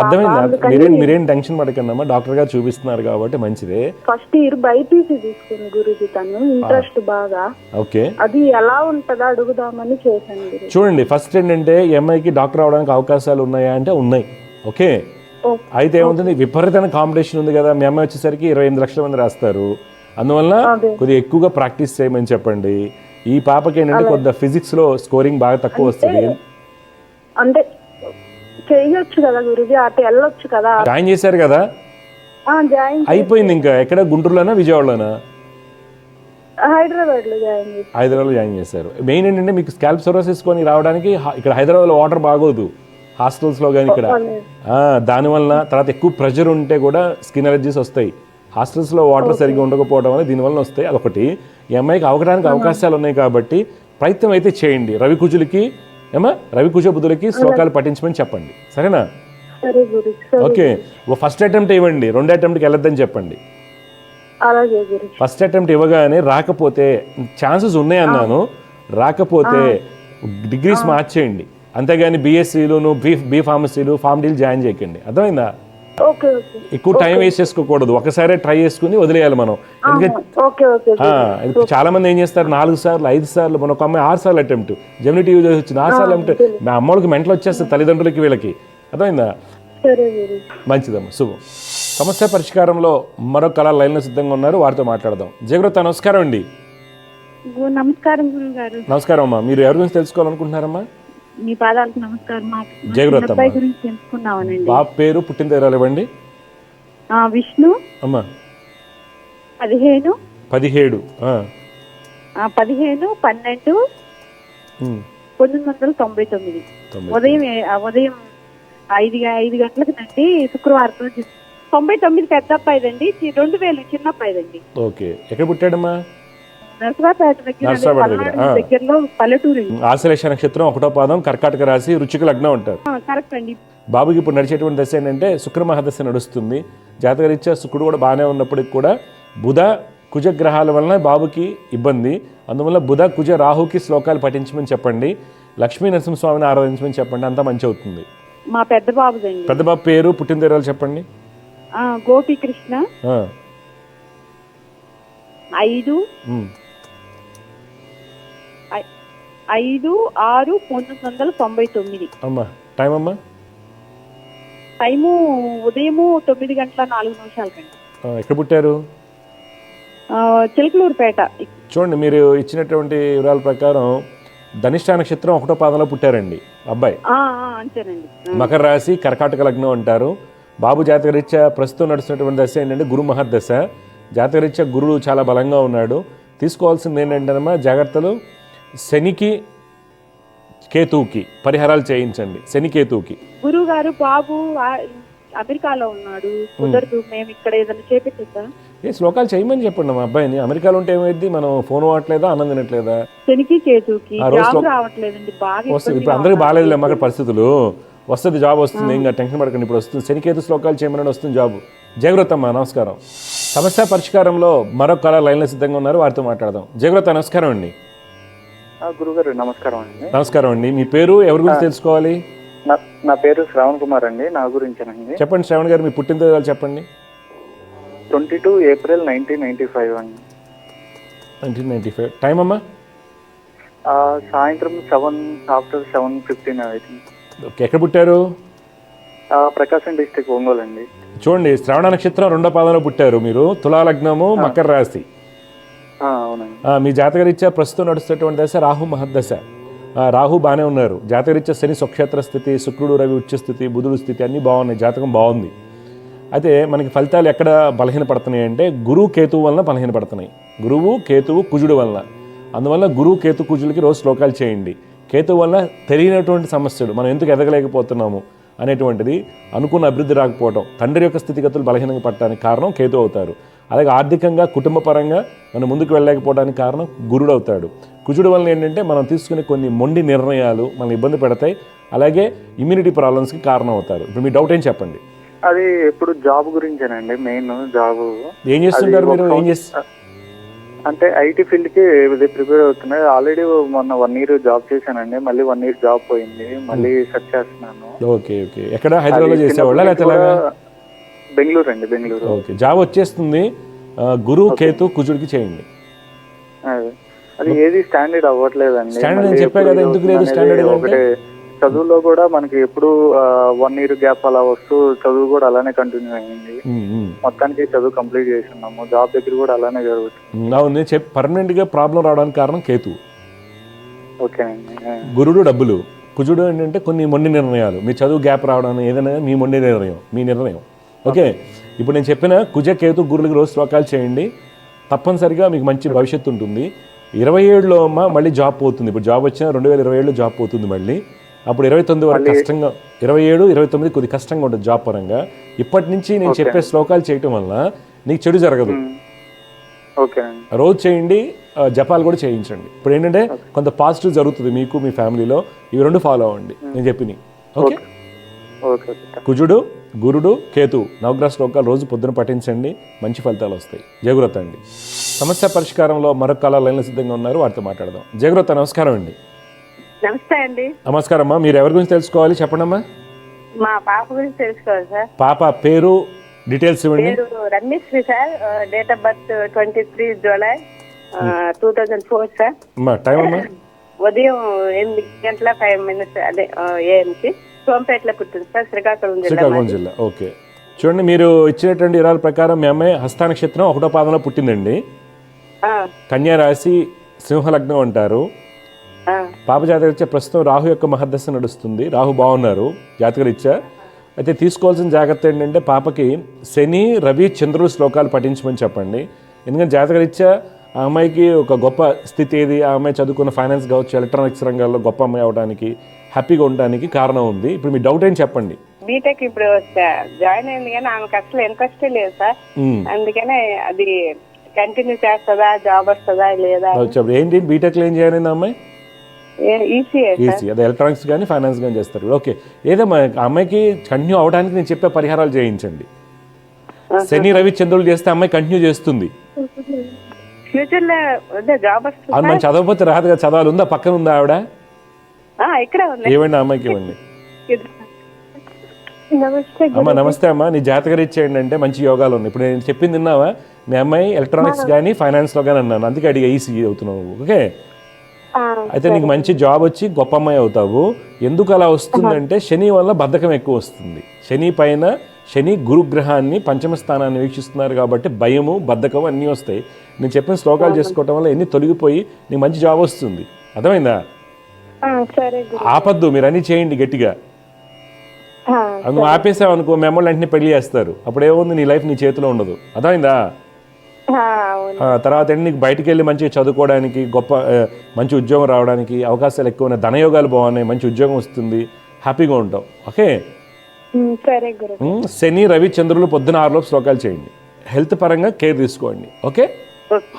అర్థమైంది. మీరేం టెన్షన్ పడకండి, డాక్టర్ గారు చూపిస్తున్నారు కాబట్టి మంచిదే. ఫస్ట్ ఇయర్ బైపీసీ తీసుకుంది గురూజీ. తను ఇంట్రెస్ట్ బాగా. ఓకే, అది ఎలా ఉంటుందో అడుగుదామని చేశాను. చూడండి, ఫస్ట్ ఏంటంటే ఎంఐకి డాక్టర్ అవడానికి అవకాశాలు ఉన్నాయా అంటే ఉన్నాయి. ఓకే, అయితే ఏముంటుంది, విపరీతమైన కాంపిటీషన్ ఉంది కదా. మీ అమ్మాయి వచ్చేసరికి 28 లక్షల మంది రాస్తారు. అందువల్ల కొద్దిగా ఎక్కువగా ప్రాక్టీస్ చేయమని చెప్పండి. ఈ పాపకి ఏంటంటే కొద్దిగా ఫిజిక్స్ లో స్కోరింగ్ బాగా తక్కువ వస్తుంది. అంటే చేయొచ్చు కదా గురుజీ, అటు వెళ్ళొచ్చు కదా. జాయిన్ చేశారు కదా? జాయిన్ అయిపోయింది. ఇంకా ఎక్కడ, గుంటూరులోనా విజయవాడలోనా? హైదరాబాద్ లో జాయిన్ చేసి. హైదరాబాద్లో జాయిన్ చేశారు. మెయిన్ ఏంటంటే మీకు స్కాల్ప్ సర్వీసెస్ కొని రావడానికి ఇక్కడ హైదరాబాద్లో వాటర్ బాగోదు, హాస్టల్స్లో కానీ ఇక్కడ. దానివల్ల తర్వాత ఎక్కువ ప్రెషర్ ఉంటే కూడా స్కిన్ అలర్జీస్ వస్తాయి. హాస్టల్స్లో వాటర్ సరిగ్గా ఉండకపోవడం వల్ల దీనివల్ల వస్తాయి. అదొకటి. ఈ అమ్మాయికి అవడానికి అవకాశాలు ఉన్నాయి కాబట్టి ప్రయత్నం అయితే చేయండి. రవికుజులకి రవి కుజ బుధులకి శ్లోకాలు పఠించమని చెప్పండి, సరేనా? సరే గురు. ఓకే. ఫస్ట్ అటెంప్ట్ ఇవ్వండి, రెండో అటెంప్ట్కి వెళ్ళొద్దని చెప్పండి. అలాగే గురు. ఫస్ట్ అటెంప్ట్ ఇవ్వగానే రాకపోతే, ఛాన్సెస్ ఉన్నాయన్నాను, రాకపోతే డిగ్రీస్ మార్చేయండి. అంతేగాని బీఎస్సీలు బీ ఫార్మసీలు ఫార్మ్ జాయిన్ చేయకండి, అర్థమైందా? Okay okay. ఎక్కువ టైం వేస్ట్ చేసుకోకూడదు, ఒకసారి ట్రై చేసుకుని వదిలేయాలి మనం. ఎందుకంటే ఓకే ఓకే. ఇప్పుడు చాలా మంది ఏం చేస్తారు, 4 సార్లు 5 సార్లు, మన ఒక అమ్మాయి 6 సార్లు అటెంప్ట్, జెమిని టీవీ వచ్చింది 6 సార్లు అటెంప్ట్. మా అమ్మోళ్ళకి మెంటలు వచ్చేస్తుంది, తల్లిదండ్రులకి వీళ్ళకి, అర్థమైందా? సరే గురు. మంచిదమ్మా, శుభం. సమస్య పరిష్కారంలో మరొక కళ లైన్లో సిద్ధంగా ఉన్నారు, వారితో మాట్లాడదాం. జయగ్రత, నమస్కారం అండి. నమస్కారం గురువు గారు. నమస్కారం అమ్మా. మీరు ఎవరి గురించి తెలుసుకోవాలనుకుంటున్నారమ్మా? మీ పాదాలకు నమస్కారం. జయగ్రత అబ్బాయి గురించి తెలుసుకున్నామనండి. బాబు పేరు, పుట్టిన తేదీ ఇవ్వండి. విష్ణు. అమ్మా 17 17 12 1999 ఉదయం 5 గంటలకు నండి, శుక్రవారం రోజు. 99 పెద్ద అబ్బాయిదండి, 2000 చిన్న అబ్బాయిదండి. ఓకే. ఎక్కడ పుట్టాడమ్మా? నర్సరాపేట దగ్గరలో పల్లెటూరు. ఆశ్లేష నక్షత్రం 1వ పాదం, కర్కాటక రాశి, వృశ్చిక లగ్నం ఉంటారు. కరెక్ట్ అండి. బాబుకి ఇప్పుడు నడిచేటువంటి దశ ఏంటంటే శుక్ర మహాదశ నడుస్తుంది. జాతకరీత్యా శుక్రుడు కూడా బాగానే ఉన్నప్పటికి కూడా బుధ కుజ గ్రహాల వలన బాబుకి ఇబ్బంది. అందువల్ల బుధ కుజ రాహుకి శ్లోకాలు పఠించమని చెప్పండి, లక్ష్మీ నరసింహస్వామిని ఆరాధించమని చెప్పండి, అంతా మంచి అవుతుంది. మా పెద్ద బాబుదండి. పెద్ద బాబు పేరు, పుట్టిన తేదీ చెప్పండి. గోపీకృష్ణ. 5/6/1999. అమ్మా టైం అమ్మా? టైము ఉదయం 9 గంటల 4 నిమిషాలకండి. ఎక్కడ పుట్టారు? చిలకలూరుపేట. చూడండి, మీరు ఇచ్చినటువంటి వివరాల ప్రకారం ధనిష్ట నక్షత్రం 1వ పాదంలో పుట్టారండి అబ్బాయి. అంతేనండి. మకర రాశి, కర్కాటక లగ్నం అంటారు. బాబు జాతకరీత్యా ప్రస్తుతం నడుస్తున్నటువంటి దశ ఏంటంటే గురు మహర్దశ. జాతకరీత్యా గురుడు చాలా బలంగా ఉన్నాడు. తీసుకోవాల్సింది ఏంటంటేనమ్మా జాగ్రత్తలు, శనికి కేతువుకి పరిహారాలు చేయించండి. శని కేతువుకి. గురువు గారు బాబు అమెరికాలో ఉన్నాడు, కుదరదు, మేము ఇక్కడ ఏదైనా చేపించా? ఏ శ్లోకాలు చేయమని చెప్పండి మా అబ్బాయిని. అమెరికాలో ఉంటే ఏమైంది, మనం ఫోన్ వాడలేదా, అన్నం తినట్లేదా? శనికి కేతువుకి రావట్లేదండి, బాగా వస్తుంది. ఇప్పుడు అందరికీ బాగాలేదు అక్కడ పరిస్థితులు, వస్తుంది జాబ్ వస్తుంది, ఇంకా టెన్షన్ పడకండి. ఇప్పుడు వస్తుంది, శనికేతు శ్లోకాలు చేయమని వస్తుంది జాబ్. జయగ్రత అమ్మా, నమస్కారం. సమస్య పరిష్కారంలో మరొక కళ లైన్లో సిద్ధంగా ఉన్నారు, వారితో మాట్లాడదాం. జయగ్రత, నమస్కారం అండి. గురుగారు నమస్కారం అండి. నమస్కారం అండి. మీ పేరు, ఎవరి గురించి తెలుసుకోవాలి? నా పేరు శ్రవణ్ కుమార్ అండి. నా గురించేనండి. చెప్పండి శ్రవణ్ గారు, మీ పుట్టిన తేదీ చెప్పండి. 22 ఏప్రిల్ 1995 అండి. 1995. టైం అమ్మా? సాయంత్రం 7:15 అవుతుంది. ఓకే. ఎక్కడ పుట్టారు? ప్రకాశం డిస్ట్రిక్ట్, ఒంగోలు అండి. చూడండి, శ్రవణ నక్షత్రం 2వ పాదంలో పుట్టారు మీరు, తులా లగ్నము, మకర రాశి. అవునండి. మీ జాతకరీత్యా ప్రస్తుతం నడుస్తున్నటువంటి దశ రాహు మహర్దశ. రాహు బాగానే ఉన్నారు. జాతకరీత్యా శని స్వక్షేత్ర స్థితి, శుక్రుడు రవి ఉచ్చ స్థితి, బుధుడు స్థితి అన్నీ బాగున్నాయి, జాతకం బాగుంది. అయితే మనకి ఫలితాలు ఎక్కడ బలహీనపడుతున్నాయి అంటే గురువు కేతువు వలన బలహీనపడుతున్నాయి. గురువు కేతువు కుజుడు వలన. అందువల్ల గురువు కేతు కుజులకి రోజు శ్లోకాలు చేయండి. కేతువు వలన తెలియనటువంటి సమస్యలు, మనం ఎందుకు ఎదగలేకపోతున్నాము అనేటువంటిది, అనుకున్న అభివృద్ధి రాకపోవడం, తండ్రి యొక్క స్థితిగతులు బలహీనంగా పడటానికి కారణం కేతు అవుతారు. అలాగే ఆర్థికంగా కుటుంబ పరంగా మనం ముందుకు వెళ్ళలేకపోవడానికి కారణం గురుడు అవుతాడు. కుజుడు వలన ఏంటంటే మనం తీసుకునే కొన్ని మొండి నిర్ణయాలు మనం ఇబ్బంది పెడతాయి, అలాగే ఇమ్యూనిటీ ప్రాబ్లమ్స్కి కారణం అవుతారు. ఇప్పుడు మీ డౌట్ ఏం చెప్పండి? అది ఎప్పుడు జాబ్ గురించేనండి, మెయిన్ జాబ్. ఏం చేస్తుంటారు మీరు? ఏం చేస్తారు అంటే ఐటీ ఫీల్డ్ కి ప్రిపేర్ అవుతున్నాయి. ఆల్రెడీ మొన్న 1 year జాబ్ చేశానండి, మళ్ళీ 1 year జాబ్ పోయింది, మళ్ళీ సెర్చ్ చేస్తున్నాను. Okay okay. ఎక్కడ, హైదరాబాద్లో చేసేవాళ్ళ లేకపోతే? బెంగళూరు అండి, బెంగళూరు. ఓకే. జాబ్ వచ్చేస్తుంది. గురువు కేతు కుజుడికి చేయండి. అది ఏది స్టాండర్డ్ అవ్వట్లేదండి. స్టాండర్డ్ అని చెప్పే కదా, ఎందుకు లేదు స్టాండర్డ్? ఒకటే చదువులో కూడా మనకి ఎప్పుడు 1 year గ్యాప్ అలా వస్తూ చదువు కూడా అలానే కంటిన్యూ అయ్యింది. మొత్తానికి చదువు కంప్లీట్ చేస్తున్నాము, జాబ్ దగ్గర కూడా అలానే జరుగుతుంది. అవును, పర్మనెంట్ గా ప్రాబ్లం రావడానికి కారణం కేతు. ఓకేనండి. గురుడు డబ్బులు, కుజుడు ఏంటంటే కొన్ని మొండి నిర్ణయాలు. మీ చదువు గ్యాప్ రావడం ఏదైనా మీ మొండి నిర్ణయం, మీ నిర్ణయం. ఓకే. ఇప్పుడు నేను చెప్పిన కుజ కేతు గురులకి రోజు శ్లోకాలు చేయండి, తప్పనిసరిగా మీకు మంచి భవిష్యత్తు ఉంటుంది. 27లో అమ్మ మళ్ళీ జాబ్ పోతుంది. ఇప్పుడు జాబ్ వచ్చినా 2027లో జాబ్ పోతుంది మళ్ళీ. అప్పుడు 29 వరకు కష్టంగా, 27, 29 కొద్ది కష్టంగా ఉంటుంది జాబ్ పరంగా. ఇప్పటి నుంచి నేను చెప్పే శ్లోకాలు చేయటం వల్ల నీకు చెడు జరగదు. రోజు చేయండి, జపాలు కూడా చేయించండి. ఇప్పుడు ఏంటంటే కొంత పాజిటివ్ జరుగుతుంది మీకు, మీ ఫ్యామిలీలో. ఇవి 2 ఫాలో అవ్వండి నేను చెప్పినవి. ఓకే. కుజుడు, గురుడు, కేతు నవగ్రహ శ్లోకాలు రోజు పొద్దున పఠించండి, మంచి ఫలితాలు వస్తాయి. జయగురత అండి. సమస్య పరిష్కారంలో మరొక కాల లైన్లో సిద్ధంగా ఉన్నారు, వారితో మాట్లాడదాం. జయగురత నమస్కారం అండి. నమస్తే అండి. నమస్కారం అమ్మా. మీరు ఎవరి గురించి తెలుసుకోవాలి చెప్పండి అమ్మా. మా పాప గురించి తెలుసుకోవాలి సార్. పాప పేరు, డీటెయిల్స్ ఇవ్వండి. పేరు Ramyasri sir. Date of birth 23 July 2004 sir. అమ్మా టైం అమ్మా? ఉదయం 8:05 అదే AM కి. సోంపేటలో పుట్టింది సార్, శ్రీకాకుళం జిల్లా. ఓకే. చూడండి, మీరు ఇచ్చినటువంటి వివరాల ప్రకారం మీ అమ్మాయి హస్త నక్షత్రం 1వ పాదంలో పుట్టిందండి. కన్యా రాశి, సింహలగ్నం అంటారు. పాప జాతకరీత్యా ప్రస్తుతం రాహు యొక్క మహర్దశ నడుస్తుంది. రాహు బాగున్నారు జాతకరీత్యా. అయితే తీసుకోవాల్సిన జాగ్రత్త ఏంటంటే పాపకి శని, రవి, చంద్రుడు శ్లోకాలు పఠించమని చెప్పండి. ఎందుకంటే జాతకరీత్యా ఆ అమ్మాయికి ఒక గొప్ప స్థితి ఏది, ఆ అమ్మాయి చదువుకున్న ఫైనాన్స్ కావచ్చు, ఎలక్ట్రానిక్స్ రంగాల్లో గొప్ప అమ్మాయి అవడానికి, హ్యాపీగా ఉండడానికి కారణం ఉంది. ఇప్పుడు మీ డౌట్ ఏం చెప్పండి. బీటెక్ ఇప్పుడు జాయిన్ అయింది కానీ ఆమెకు అసలు ఇంట్రెస్ట్ లేదు సార్. అందుకనే అది కంటిన్యూ చేస్తుందా, జాబ్ వస్తుందా లేదా. ఏంటి బీటెక్లో ఏం జాయిన్ అయింది అమ్మాయి? ఈసీ. అదే ఎలక్ట్రానిక్స్ కానీ ఫైనాన్స్ కానీ చేస్తారు. ఓకే. ఏదమ్మా అమ్మాయికి కంటిన్యూ అవడానికి నేను చెప్పే పరిహారాలు చేయించండి. శని, రవి, చంద్రులు చేస్తే అమ్మాయి కంటిన్యూ చేస్తుంది. ఫ్యూచర్ లో జాబ్ వస్తుంది. మనం చదవకపోతే రాదు కదా, చదవాలి. ఉందా పక్కన ఉందా ఆవిడ? ఇక్కడ ఇవ్వండి అమ్మాయికి, ఇవ్వండి. అమ్మా నమస్తే అమ్మా. నీ జాతకరీత్యా ఏంటంటే మంచి యోగాలు ఉన్నాయి. ఇప్పుడు నేను చెప్పింది విన్నావా? మీ అమ్మాయి ఎలక్ట్రానిక్స్ కానీ ఫైనాన్స్లో కానీ అన్నాను, అందుకే అడిగా ఈసీ అవుతున్నావు. ఓకే. అయితే నీకు మంచి జాబ్ వచ్చి గొప్ప అమ్మాయి అవుతావు. ఎందుకు అలా వస్తుందంటే శని వల్ల బద్ధకం ఎక్కువ వస్తుంది. శని పైన శని గురుగ్రహాన్ని, పంచమ స్థానాన్ని వీక్షిస్తున్నారు కాబట్టి భయము, బద్ధకం అన్నీ వస్తాయి. నేను చెప్పిన శ్లోకాలు చేసుకోవటం వల్ల ఎన్ని తొలగిపోయి నీకు మంచి జాబ్ వస్తుంది. అర్థమైందా? ఆపద్దు, మీరు అన్నీ చేయండి గట్టిగా. నువ్వు ఆపేసావు అనుకో, మెమ్మల్ని వెంటనే పెళ్లి చేస్తారు. అప్పుడు ఏముంది, నీ లైఫ్ నీ చేతిలో ఉండదు. అర్థమైందా? తర్వాత నీకు బయటికి వెళ్ళి మంచిగా చదువుకోవడానికి, గొప్ప మంచి ఉద్యోగం రావడానికి అవకాశాలు ఎక్కువ ఉన్నాయి. ధనయోగాలు బాగున్నాయి, మంచి ఉద్యోగం వస్తుంది, హ్యాపీగా ఉంటావు. ఓకే. శని, రవి, చంద్రులు పొద్దున 6 లోపు శ్లోకాలు చేయండి. హెల్త్ పరంగా కేర్ తీసుకోండి. ఓకే.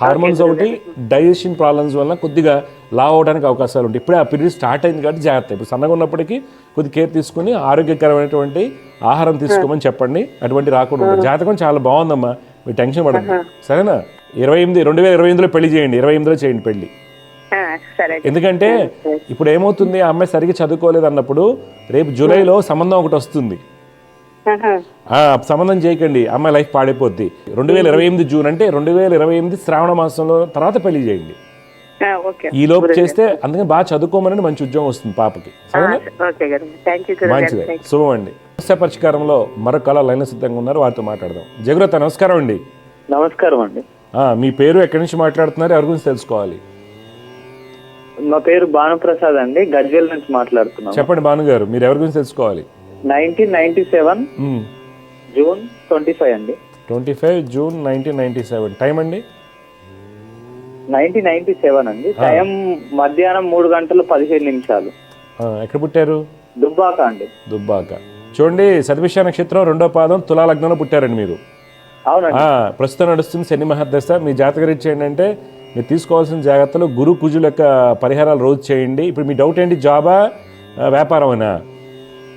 హార్మోన్స్ ఒకటి, డైజెషన్ ప్రాబ్లమ్స్ వల్ల కొద్దిగా లావ్ అవడానికి అవకాశాలు ఉంటాయి. ఇప్పుడే ఆ పీరియడ్ స్టార్ట్ అయింది కాబట్టి జాగ్రత్త. ఇప్పుడు సన్నగా ఉన్నప్పటికీ కొద్ది కేర్ తీసుకుని ఆరోగ్యకరమైనటువంటి ఆహారం తీసుకోమని చెప్పండి. అటువంటి రాకుండా ఉంటుంది. జాతకం చాలా బాగుందమ్మా, మీరు టెన్షన్ పడద్దు. సరేనా? 2028లో పెళ్లి చేయండి. 28లో చేయండి పెళ్లి. ఎందుకంటే ఇప్పుడు ఏమవుతుంది, ఆ అమ్మాయి సరిగ్గా చదువుకోలేదు అన్నప్పుడు రేపు జూలైలో సంబంధం ఒకటి వస్తుంది. సంబంధం చేయకండి, అమ్మాయి లైఫ్ పాడైపోద్ది. 2028 జూన్ అంటే 2028 శ్రావణ మాసంలో తర్వాత పెళ్లి చేయండి. ఈ లోపు చేస్తే అందుకని బాగా చదువుకోమని మంచి ఉద్యోగం వస్తుంది పాపకి. సరేనా? మంచిది, శుభం అండి. సమస్య పరిష్కారంలో మరొక కళ లైన్ సిద్ధంగా ఉన్నారు, వారితో మాట్లాడదాం. జగరత నమస్కారం అండి. నమస్కారం అండి. మీ పేరు, ఎక్కడి నుంచి మాట్లాడుతున్నారు, ఎవరి గురించి తెలుసుకోవాలి? మా పేరు భానుప్రసాద్ అండి, గజ్వేల్ నుంచి మాట్లాడుతున్నాను. చెప్పండి భాను గారు, మీరు ఎవరి గురించి తెలుసుకోవాలి? 1997 జూన్ 25 అండి. 25 జూన్ 1997. టైం అండి? 1997 అండి. టైం మధ్యాహ్నం 3:15. ఎక్కడ పుట్టారు? దుబ్బాక అండి. దుబ్బాక. చూడండి, సర్విష నక్షత్రం 2వ పాదం తులా లగ్నంలో పుట్టారండి మీరు. అవునండి. ప్రస్తుతం నడుస్తుంది శని మహర్దశ. మీ జాతకరీత్యా ఏంటంటే మీరు తీసుకోవాల్సిన జాగ్రత్తలు, గురు కుజుల యొక్క పరిహారాలు రోజు చేయండి. ఇప్పుడు మీ డౌట్ ఏంటి, జాబా వ్యాపారమేనా?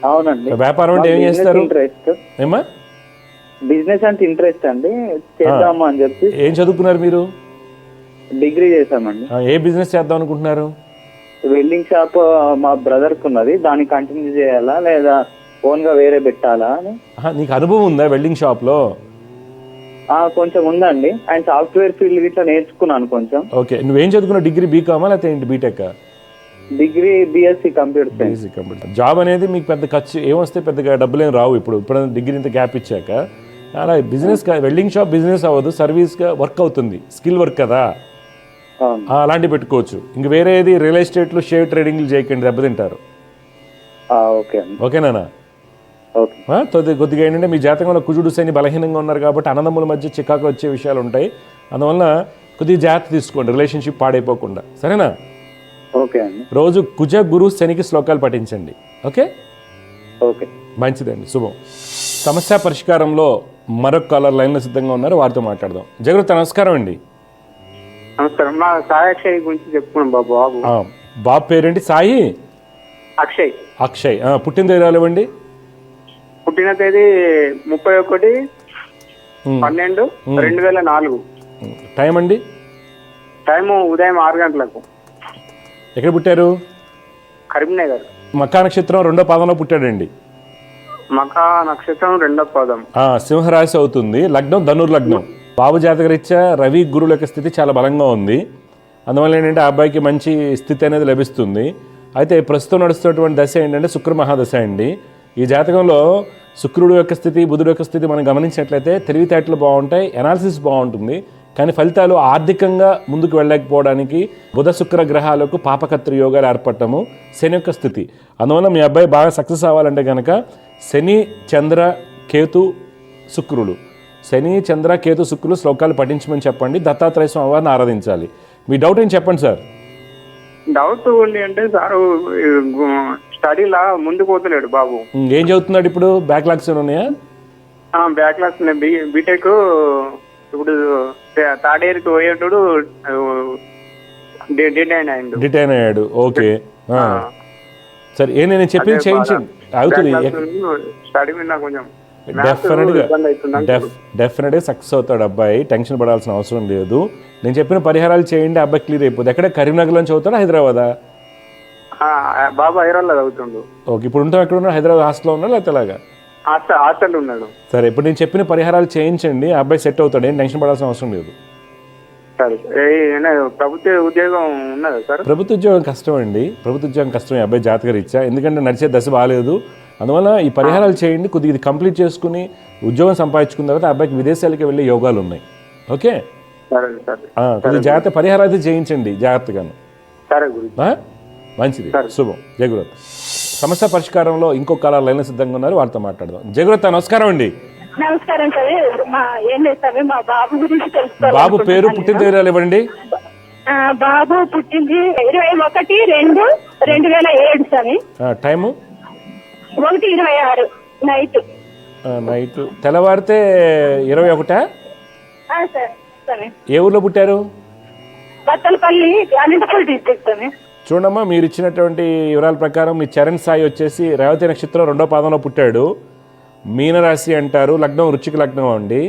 అవునండి. వ్యాపారం అంటే ఏం చేస్తారు? ఏమా? బిజినెస్ అంటే ఇంట్రెస్ట్ అండి, చేద్దాము అని చెప్పి. ఏం చదువుకున్నారు మీరు? డిగ్రీ చేశామండి. ఏ బిజినెస్ చేద్దాం అనుకుంటున్నారు? వెల్డింగ్ షాప్ మా బ్రదర్ కు ఉన్నది, దాన్ని కంటిన్యూ చేయాలా లేదా ఓన్ గా వేరే పెట్టాలా అని. నీకు అనుభవం ఉందా వెల్డింగ్ షాప్ లో? కొంచెం ఉందండి. అండ్ సాఫ్ట్వేర్ ఫీల్డ్ ఇట్లా నేర్చుకున్నాను కొంచెం. ఓకే. నువ్వేం చదువుకున్నావు? డిగ్రీ బీకామా లేకపోతే ఏంటి, BTech? Degree BSc computer science. Job అనేది మీకు పెద్ద ఖర్చు ఏమొస్తే పెద్దగా డబ్బులు ఏం రావు. ఇప్పుడు డిగ్రీ ఇంత గ్యాప్ ఇచ్చాక అలా బిజినెస్ వెల్డింగ్ షాప్ బిజినెస్ అవ్వదు, సర్వీస్గా వర్క్ అవుతుంది, స్కిల్ వర్క్ కదా, అలాంటివి పెట్టుకోవచ్చు. ఇంక వేరేది రియల్ ఎస్టేట్లు, షేర్ ట్రేడింగ్లు చేయకండి, దెబ్బతింటారు. ఓకేనా? ఓకే. కొద్దిగా ఏంటంటే మీ జాతకంలో కుజుడు శని బలహీనంగా ఉన్నారు కాబట్టి అన్నదమ్ముల మధ్య చికాకు వచ్చే విషయాలు ఉంటాయి. అందువల్ల కొద్దిగా జాగ్రత్త తీసుకోండి, రిలేషన్షిప్ పాడైపోకుండా. సరేనా? ఓకే అండి. రోజు కుజ గురు శనికి శ్లోకాలు పఠించండి. Okay, okay. మంచిదండి, శుభం. సమస్య పరిష్కారంలో మరొక కాలర్ లైన్లో సిద్ధంగా ఉన్నారు, వారితో మాట్లాడదాం. జగృత నమస్కారం అండి. నమస్కారం. మా సాయి అక్షయ్ గురించి చెప్పుకున్నాం బాబు. బాబు పేరేంటి? సాయి అక్షయ్. అక్షయ్. పుట్టిన తేదీ ఇవ్వండి. పుట్టిన తేదీ 31/12/2004. టైం అండి? టైము ఉదయం 6 గంటలకు. ఎక్కడ పుట్టారు? కరీంనగర్. మకా నక్షత్రం 2వ పాదంలో పుట్టాడండి. మకా నక్షత్రం 2వ పాదం. సింహరాశి అవుతుంది. లగ్నం ధనుర్ లగ్నం. బాబు జాతకరీత్యా రవి గురువుల యొక్క స్థితి చాలా బలంగా ఉంది. అందువల్ల ఏంటంటే ఆ అబ్బాయికి మంచి స్థితి అనేది లభిస్తుంది. అయితే ప్రస్తుతం నడుస్తున్నటువంటి దశ ఏంటంటే శుక్ర మహాదశ అండి. ఈ జాతకంలో శుక్రుడు యొక్క స్థితి, బుధుడు యొక్క స్థితి మనం గమనించినట్లయితే తెలివితేటలు బాగుంటాయి, ఎనాలిసిస్ బాగుంటుంది. కానీ ఫలితాలు ఆర్థికంగా ముందుకు వెళ్ళలేకపోవడానికి బుధ శుక్ర గ్రహాలకు పాపకత్రి యోగాలు ఏర్పడటము, శని యొక్క స్థితి. అందువల్ల మీ అబ్బాయి బాగా సక్సెస్ అవ్వాలంటే కనుక శని చంద్ర కేతు శుక్రులు, శని చంద్ర కేతు శుక్రులు శ్లోకాలు పఠించమని చెప్పండి. దత్తాత్రేయ స్వామి వారిని ఆరాధించాలి. మీ డౌట్ ఏం చెప్పండి సార్. డౌట్ ఉంది అంటే సారు స్టడీలా ముందుకు పోతలేడు బాబు. ఏం చదువుతున్నాడు ఇప్పుడు? బ్యాక్లాగ్స్ ఉన్నాయా? బ్యాక్లాగ్స్ బీటెక్ ఇప్పుడు థర్డ్ ఇయర్ కి పోయేటప్పుడు డిటైన్ అయ్యాడు. ఓకే, సరే. నేను చెప్పింది చేయించండి, అవుతుంది. స్టడీ మీద కొంచెం డెఫినెట్గా సక్సెస్ అవుతాడు అబ్బాయి, టెన్షన్ పడాల్సిన అవసరం లేదు. నేను చెప్పిన పరిహారాలు చేయండి, అబ్బాయి క్లియర్ అయిపోతుంది. ఎక్కడ కరీంనగర్లో చదువుతాడా, హైదరాబాదా? బాబు హైదరాబాద్లో చదువుతుండు. ఓకే, ఇప్పుడు ఉంటాం ఎక్కడ ఉన్నాడు? హైదరాబాద్ హాస్టల్లో ఉన్నా లేకపోతే ఎలాగా? హాస్టల్ ఉన్నాడు. సరే, ఇప్పుడు నేను చెప్పిన పరిహారాలు చేయించండి, అబ్బాయి సెట్ అవుతాడు, ఏం టెన్షన్ పడాల్సిన అవసరం లేదు. ప్రభుత్వ ఉద్యోగం ఉన్నదా సార్? ప్రభుత్వ ఉద్యోగం కష్టం అండి, ప్రభుత్వ ఉద్యోగం కష్టం అబ్బాయి జాతకరీత్యా, ఎందుకంటే నడిచే దశ బాగాలేదు. అందువల్ల ఈ పరిహారాలు చేయండి, కొద్దిగా ఇది కంప్లీట్ చేసుకుని ఉద్యోగం సంపాదించుకున్న తర్వాత అబ్బాయికి విదేశాలకి వెళ్ళే యోగాలు ఉన్నాయి. ఓకే, కొద్దిగా జాగ్రత్త పరిహారాలు అయితే చేయించండి జాగ్రత్తగాను. మంచిది, శుభం. జయగురత్. సమస్య పరిష్కారంలో ఇంకొక కాలర్ లైన్ సిద్ధంగా ఉన్నారు, వారితో మాట్లాడదాం. జయగురత్ నమస్కారం అండి. నమస్కారం సార్. ఏం లేదు సార్, మా బాబు గురించి తెలుసుకోవాలి. బాబు పేరు, పుట్టిన తేదీ ఇవ్వండి. బాబు పుట్టింది 21/2/2007 సార్. Time 1:26 night. తెల్లవారితే 21. సార్ ఏ ఊర్లో పుట్టారు? Battalapalli, Anantapur district sir. చూడమ్మా, మీరు ఇచ్చినటువంటి వివరాల ప్రకారం మీ చరణ్ సాయి వచ్చేసి రేవతి నక్షత్రం 2వ పాదంలో పుట్టాడు. మీనరాశి అంటారు, లగ్నం వృశ్చిక లగ్నం అండి.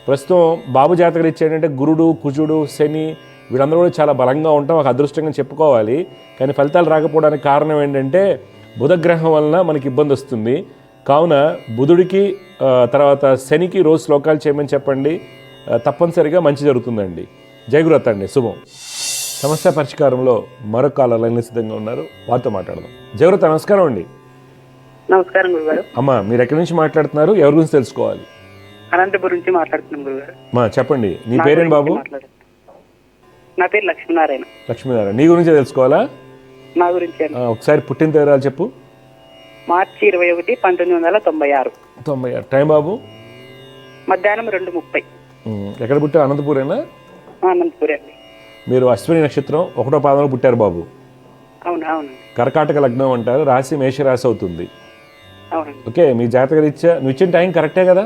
ప్రస్తుతం బాబు జాతకలు ఇచ్చేటంటే గురుడు, కుజుడు, శని వీళ్ళందరూ కూడా చాలా బలంగా ఉంటాం, ఒక అదృష్టంగా చెప్పుకోవాలి. కానీ ఫలితాలు రాకపోవడానికి కారణం ఏంటంటే బుధగ్రహం వలన మనకి ఇబ్బంది వస్తుంది. కావున బుధుడికి తర్వాత శనికి రోజు శ్లోకాలు చేయమని చెప్పండి, తప్పనిసరిగా మంచి జరుగుతుందండి. జయగురత్ అండి, శుభం. సమస్య పరిష్కారంలో మరొక కాలర్ లైన్లో సిద్ధంగా ఉన్నారు, వారితో మాట్లాడదాం. జయగురత్ నమస్కారం అండి. నమస్కారం గురుగారు. అమ్మా, మీరు ఎక్కడి నుంచి మాట్లాడుతున్నారు, ఎవరి గురించి తెలుసుకోవాలి? అనంతపురం నుంచి మాట్లాడుతున్నాం గురుగారు. చెప్పండి, నీ పేరేంటి బాబు? నా పేరు లక్ష్మీనారాయణ. లక్ష్మీనారాయణ, నీ గురించే తెలుసుకోవాలా? నా గురించి ఒకసారి పుట్టిన తేదీ చెప్పు. మార్చి 21, 1996. 96. టైం బాబు? మధ్యాహ్నం 2:30. ఎక్కడ పుట్టారు? అనంతపురేనా? అనంతపురే అండి. మీరు అశ్విని నక్షత్రం 1వ పాదంలో పుట్టారు బాబు. అవును. కర్కాటక లగ్నం అంటారు, రాశి మేషరాశి అవుతుంది. అవునండి. ఓకే, మీ జాతక రీత్యా నువ్వు ఇచ్చిన టైం కరెక్టే కదా?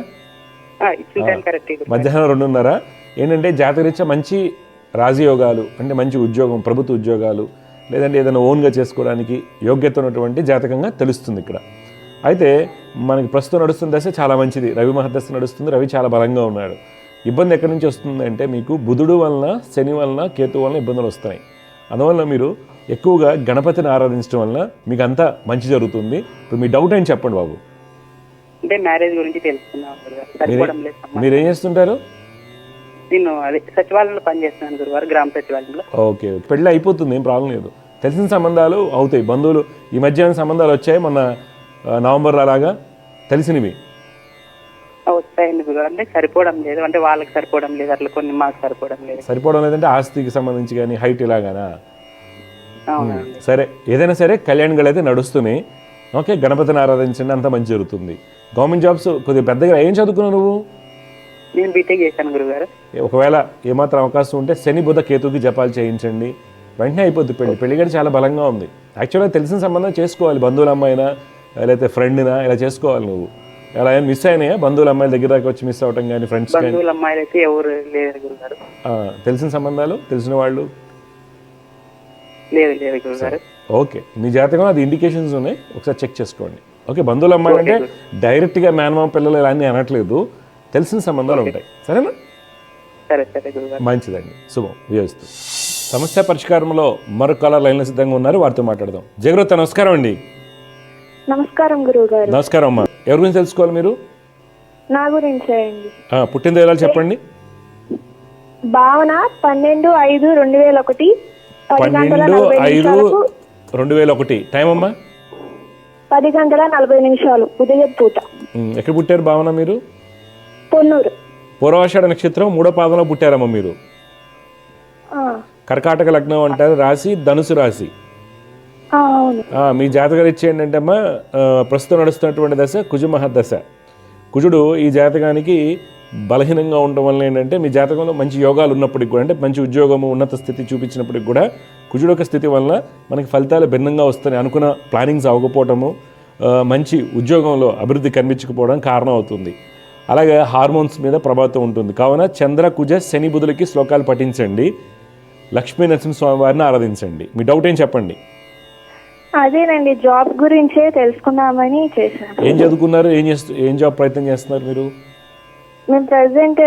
మధ్యాహ్నం 2:30. ఏంటంటే జాతక రీత్యా మంచి రాజయోగాలు, అంటే మంచి ఉద్యోగం, ప్రభుత్వ ఉద్యోగాలు, లేదంటే ఏదైనా ఓన్గా చేసుకోవడానికి యోగ్యత ఉన్నటువంటి జాతకంగా తెలుస్తుంది ఇక్కడ. అయితే మనకి ప్రస్తుతం నడుస్తున్న దశ చాలా మంచిది, రవి మహర్దశ నడుస్తుంది, రవి చాలా బలంగా ఉన్నాడు. ఇబ్బంది ఎక్కడి నుంచి వస్తుందంటే మీకు బుధుడు వలన, శని వలన, కేతు వలన ఇబ్బందులు వస్తాయి. అందువల్ల మీరు ఎక్కువగా గణపతిని ఆరాధించడం వలన మీకు అంతా మంచి జరుగుతుంది. ఇప్పుడు మీ డౌట్ ఏం చెప్పండి బాబు. అంటే మ్యారేజ్ గురించి తెలుసుకున్నాం. మీరేం చేస్తుంటారు? నేను అదే సచివాలయంలో పనిచేస్తున్నాను గురువారు, గ్రామ సచివాలయంలో. ఓకే, పెళ్ళి అయిపోతుంది, ఏం ప్రాబ్లం లేదు. తెలిసిన సంబంధాలు అవుతాయి, బంధువులు ఈ మధ్య సంబంధాలు వచ్చాయి, మొన్న నవంబర్ అలాగా తెలిసినవి వస్తాయండి గురువారు. అంటే సరిపోవడం లేదు, అంటే వాళ్ళకి సరిపోవడం లేదు, అట్లా కొన్ని మాకు సరిపోవడం లేదంటే ఆస్తికి సంబంధించి కానీ హైట్ ఇలాగానా? సరే, ఏదైనా సరే కళ్యాణ్ಗಳು అయితే నడుస్తున్నాయి. ఓకే, గణపతిని ఆరాధించండి, అంతా మంచి జరుగుతుంది. గవర్నమెంట్ జాబ్స్ కొద్దిగా పెద్దగా ఏం చదువుకున్నావు నువ్వు? నేను బీటెక్ చేశాను గురుగారు. ఒకవేళ ఏమాత్రం అవకాశం ఉంటే శని బుధ కేతుకి జపాలు చేయించండి, వెంటనే అయిపోద్ది పెళ్లి. పెళ్లి కూడా చాలా బలంగా ఉంది. యాక్చువల్గా తెలిసిన సంబంధం చేసుకోవాలి, బంధువుల అమ్మాయినా లేకపోతే ఫ్రెండ్నా ఇలా చేసుకోవాలి. నువ్వు ఎలా ఏమైనా మిస్ అయినాయా బంధువుల అమ్మాయిల దగ్గర దాకా వచ్చి మిస్ అవ్వటం కానీ, ఫ్రెండ్స్ కానీ? బంధువుల అమ్మాయిలు అయితే ఎవరు లేరు గురుగారు. తెలిసిన సంబంధాలు, తెలిసిన వాళ్ళు? లేదు లేదు గురుగారు. ఓకే, మీ జాతకం అది ఇండికేషన్స్ ఉన్నాయి, ఒకసారి చెక్ చేసుకోండి. ఓకే, బంధువుల అమ్మాయిలు అంటే డైరెక్ట్గా మేనమామ పిల్లలు ఇలా అన్నీ అనట్లేదు, తెలిసిన సంబంధాలు ఉంటాయి. సరేనా? సరే సరే గురుగారు. మంచిదండి, శుభం, వియోజిస్తూ. సమస్య పరిష్కారంలో మరొక కాలర్ లైన్లో సిద్ధంగా ఉన్నారు, వారితో మాట్లాడదాం. జగరూత, నమస్కారం అండి. నమస్కారం గురువు గారు. నమస్కారం అమ్మా. ఎవరి గురించి తెలుసుకోవాలి మీరు? నా గురించే అండి. పుట్టిన వివరాలు చెప్పండి. భావన 12/5/2001 12/5/2001. టైం అమ్మా? 10:40 ఉదయం పూట. ఎక్కడ పుట్టారు భావన మీరు? పొన్నూరు. పూర్వాషాఢ నక్షత్రం 3వ పాదంలో పుట్టారమ్మా మీరు. కర్కాటక లగ్నం అంటారు, రాశి ధనుసు రాశి. అవును. మీ జాతక రీత్యా ఏంటంటే అమ్మా, ప్రస్తుతం నడుస్తున్నటువంటి దశ కుజ మహర్దశ. కుజుడు ఈ జాతకానికి బలహీనంగా ఉండడం వల్ల ఏంటంటే, మీ జాతకంలో మంచి యోగాలు ఉన్నప్పటికి కూడా, అంటే మంచి ఉద్యోగము ఉన్నత స్థితి చూపించినప్పటికి కూడా, కుజుడు యొక్క స్థితి వల్ల మనకి ఫలితాలు భిన్నంగా వస్తాయి. అనుకున్న ప్లానింగ్స్ అవ్వకపోవటము, మంచి ఉద్యోగంలో అభివృద్ధి కనిపించకపోవడం కారణం అవుతుంది. అలాగే హార్మోన్స్ మీద ప్రభావితం ఉంటుంది. కావున చంద్ర కుజ శని బుధులకి శ్లోకాలు పఠించండి, లక్ష్మీ నరసింహస్వామి వారిని ఆరాధించండి. మీ డౌట్ ఏం చెప్పండి? అదేనండి, జాబ్ గురించే తెలుసుకుందామని చేశాను. ఏం చదువుకున్నారు? ఏం జాబ్ ప్రయత్నం చేస్తున్నారు మీరు? మేము present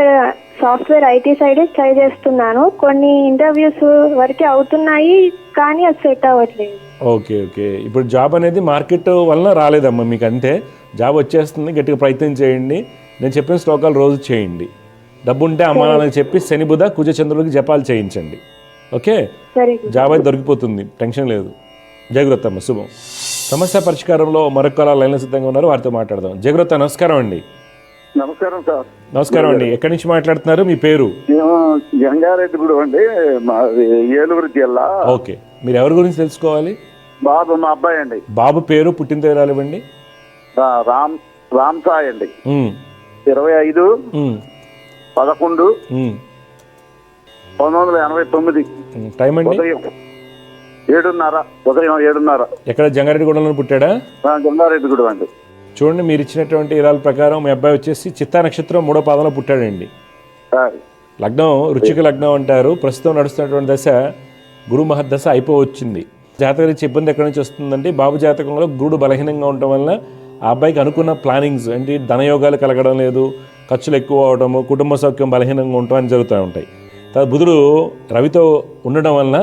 software IT side try చేస్తున్నాను. కొన్ని ఇంటర్వ్యూస్ వరకే అవుతున్నాయి, కానీ అది సెట్ అవ్వట్లేదు. ఓకే ఓకే, ఇప్పుడు జాబ్ అనేది మార్కెట్ వలన రాలేదమ్మా మీకు, అంతే. జాబ్ వచ్చేస్తుంది, గట్టిగా ప్రయత్నం చేయండి. నేను చెప్పిన శ్లోకాలు రోజు చేయండి. డబ్బు ఉంటే అమ్మా నాన్నకి చెప్పి శని బుధ కుజ చంద్రుడికి జపాలు చేయించండి. ఓకే, జాబ్ అయితే దొరికిపోతుంది, టెన్షన్ లేదు. జగరూత అమ్మ, శుభం. సమస్య పరిష్కారంలో మరొక లైన్లో సిద్ధంగా ఉన్నారు, వారితో మాట్లాడదాం. జగరూత, నమస్కారం అండి. నమస్కారం సార్. నమస్కారం అండి. ఎక్కడి నుంచి మాట్లాడుతున్నారు? మీ పేరు? జంగారెడ్డి గుడి అండి, మాది ఏలూరు జిల్లా. ఓకే, మీరు ఎవరి గురించి తెలుసుకోవాలి? బాబు, మా అబ్బాయి అండి. బాబు పేరు, పుట్టిన తేదీ ఇవ్వండి. రామ్ సాయి అండి. 25/11/1989. టైం అండి? ఉదయం 7:30. ఎక్కడ? జంగారెడ్డిగూడలో పుట్టాడా? జంగారెడ్డిగూడ అండి. చూడండి, మీరు ఇచ్చినటువంటి వివరాల ప్రకారం మీ అబ్బాయి వచ్చేసి చిత్తా నక్షత్రం 3వ పాదంలో పుట్టాడండి. లగ్నం రుచిక లగ్నం అంటారు. ప్రస్తుతం నడుస్తున్నటువంటి దశ గురు మహర్దశ అయిపోవచ్చింది. జాతకరీత్యా ఇబ్బంది ఎక్కడి నుంచి వస్తుందంటే, బాబు జాతకంలో గురుడు బలహీనంగా ఉండటం వల్ల ఆ అబ్బాయికి అనుకున్న ప్లానింగ్స్ అంటే ధనయోగాలు కలగడం లేదు, ఖర్చులు ఎక్కువ అవడము, కుటుంబ సౌఖ్యం బలహీనంగా ఉండటం అని జరుగుతూ ఉంటాయి. తర్వాత బుధుడు రవితో ఉండడం వలన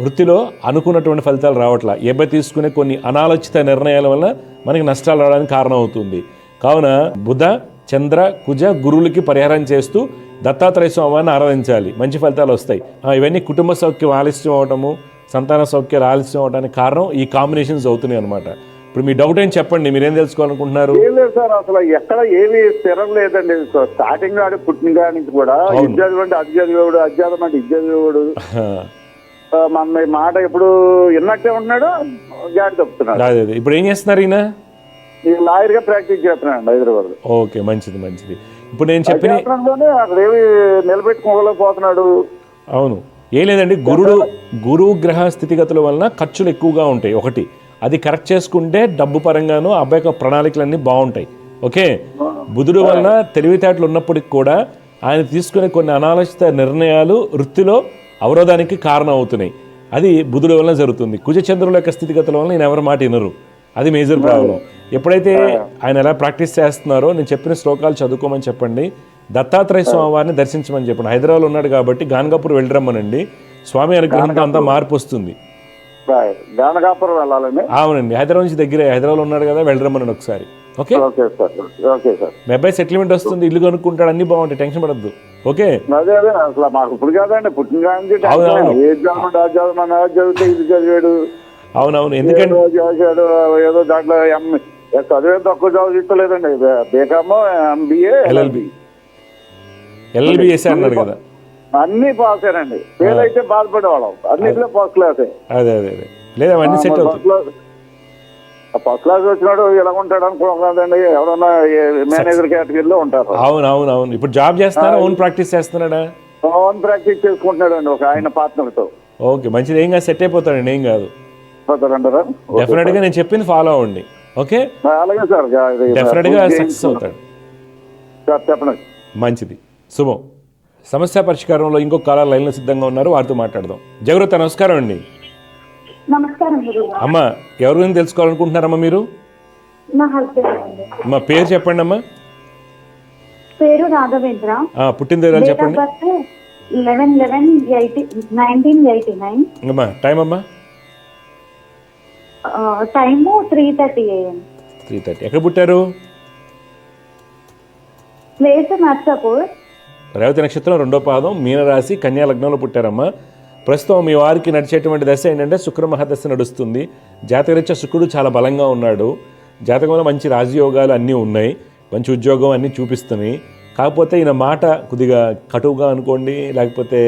వృత్తిలో అనుకున్నటువంటి ఫలితాలు రావట్లా. అబ్బాయి తీసుకునే కొన్ని అనాలోచిత నిర్ణయాల వల్ల మనకి నష్టాలు రావడానికి కారణం అవుతుంది. కావున బుధ చంద్ర కుజ గురువులకి పరిహారం చేస్తూ దత్తాత్రేయ స్వామిని ఆరాధించాలి, మంచి ఫలితాలు వస్తాయి. ఇవన్నీ కుటుంబ సౌఖ్యం ఆలస్యం అవటము, సంతాన సౌఖ్యాలు ఆలస్యం అవడానికి కారణం ఈ కాంబినేషన్స్ అవుతున్నాయి అనమాట. ఇప్పుడు మీ డౌట్ ఏం చెప్పండి, మీరేం తెలుసుకోవాలనుకుంటున్నారు? ఏం లేదు సార్, అసలు ఎక్కడ ఏమి స్థిరం లేదండి. స్టార్టింగ్ నాడు పుట్టిన కాడి నుంచి కూడా ఇది చదివండి అది చదివేవాడు, అది చదవమంటే ఇది చదివేవాడు. మన మాట ఎప్పుడు విన్నట్టే ఉంటున్నాడు, జాడి తప్పుతున్నాడు. అదే, ఇప్పుడు ఏం చేస్తున్నారు ఈయన? లాయర్ గా ప్రాక్టీస్ చేస్తున్నాడు హైదరాబాద్. ఓకే, మంచిది మంచిది. ఇప్పుడు నేను చెప్పిన అక్కడ ఏమి నిలబెట్టుకోలేకపోతున్నాడు. అవును, ఏం లేదండి, గురువు గ్రహ స్థితిగతుల వలన ఖర్చులు ఎక్కువగా ఉంటాయి. ఒకటి అది కరెక్ట్ చేసుకుంటే డబ్బు పరంగాను అబ్బాయి యొక్క ప్రణాళికలన్నీ బాగుంటాయి. ఓకే, బుధుడు వలన తెలివితేటలు ఉన్నప్పటికి కూడా ఆయన తీసుకునే కొన్ని అనాలోచిత నిర్ణయాలు వృత్తిలో అవరోధానికి కారణం అవుతున్నాయి. అది బుధుడు వలన జరుగుతుంది. కుజచంద్రుల యొక్క స్థితిగతుల వలన నేను ఎవరి మాట వినరు, అది మేజర్ ప్రాబ్లం. ఎప్పుడైతే ఆయన ఎలా ప్రాక్టీస్ చేస్తున్నారో నేను చెప్పిన శ్లోకాలు చదువుకోమని చెప్పండి, దత్తాత్రేయ స్వామి వారిని దర్శించమని చెప్పండి. హైదరాబాద్లో ఉన్నాడు కాబట్టి గాన్గాపూర్ వెళ్ళరమ్మనండి, స్వామి అనుగ్రహంతో అంతా మార్పు వస్తుంది. గానగాపురం వెళ్ళాలండి? అవునండి, హైదరాబాద్ నుంచి దగ్గరే, హైదరాబాద్లో ఉన్నాడు కదా, వెళ్ళరమ్మనండి ఒకసారి. ఓకే, మీ అబ్బాయి సెటిల్మెంట్ వస్తుంది, ఇల్లు కొనుక్కుంటాడు, అన్ని బాగుంటాయి, టెన్షన్ పడద్దు. ఓకే, అదే అసలు మాకు ఇప్పుడు కాదండి, పుట్టిన చదివితే ఇది చదివాడు. అవునవును, ఎందుకంటే ఏదో దాంట్లో చదివే తక్కువ చదివిస్తలేదండి. బీకామ్, ఎంబీఏ, ఎల్ఎల్బి చేసే అన్నాడు కదా, అన్ని పాస్ అయ్యానండి. ఫెయిల్ అయితే బాధపడేవాళ్ళం, అన్నింటిలో ఫస్ట్ క్లాసే. అదే అదే అదే, లేదా అవన్నీ సెట్ అవుతుంది. ఫస్ట్ క్లాస్ వచ్చినాడు ఇలా ఉంటాడు అనుకోదండి, ఎవరన్నా మేనేజర్ కేటగిరీలో ఉంటారు. అవును. ఇప్పుడు జాబ్ చేస్తున్నారా, ఓన్ ప్రాక్టీస్ చేస్తున్నాడా? ఓన్ ప్రాక్టీస్ చేసుకుంటున్నాడు అండి ఒక ఆయన పార్ట్నర్తో. ఓకే, మంచిది. ఏం కాదు, సెట్ అయిపోతాడండి, ఏం కాదు. పోతారంటారా? డెఫినెట్గా నేను చెప్పింది ఫాలో అవ్వండి. ఓకే, అలాగే సార్, డెఫినెట్గా సక్సెస్ అవుతాడు. సార్ చెప్పండి. మంచిది, శుభం. సమస్య పరిష్కారంలో ఇంకొక కాలర్ లైన్లో సిద్ధంగా ఉన్నారు, వారితో మాట్లాడదాం. జగరుత, నమస్కారం అండి. నమస్కారం గురువు. అమ్మ, ఎవరి గురించి తెలుసుకోవాలనుకుంటున్నారమ్మా మీరు? మా హస్బెండ్ అండి. అమ్మా, పేరు చెప్పండి అమ్మా. పేరు రాఘవేంద్ర. పుట్టిన వివరాలు చెప్పండి. 11/11/1989. అమ్మా, టైం అమ్మా? Time 3:30 AM. 3:30. ఎక్కడ పుట్టారు? ప్లేస్ నర్సాపూర్. రేవతి నక్షత్రం 2వ పాదం, మీనరాశి, కన్యా లగ్నంలో పుట్టారమ్మా. ప్రస్తుతం మీ వారికి నడిచేటువంటి దశ ఏంటంటే శుక్ర మహాదశ నడుస్తుంది. జాతకరీత్యా శుక్రుడు చాలా బలంగా ఉన్నాడు. జాతకంలో మంచి రాజయోగాలు అన్నీ ఉన్నాయి, మంచి ఉద్యోగం అన్నీ చూపిస్తున్నాయి. కాకపోతే ఈయన మాట కొద్దిగా కటువుగా అనుకోండి, లేకపోతే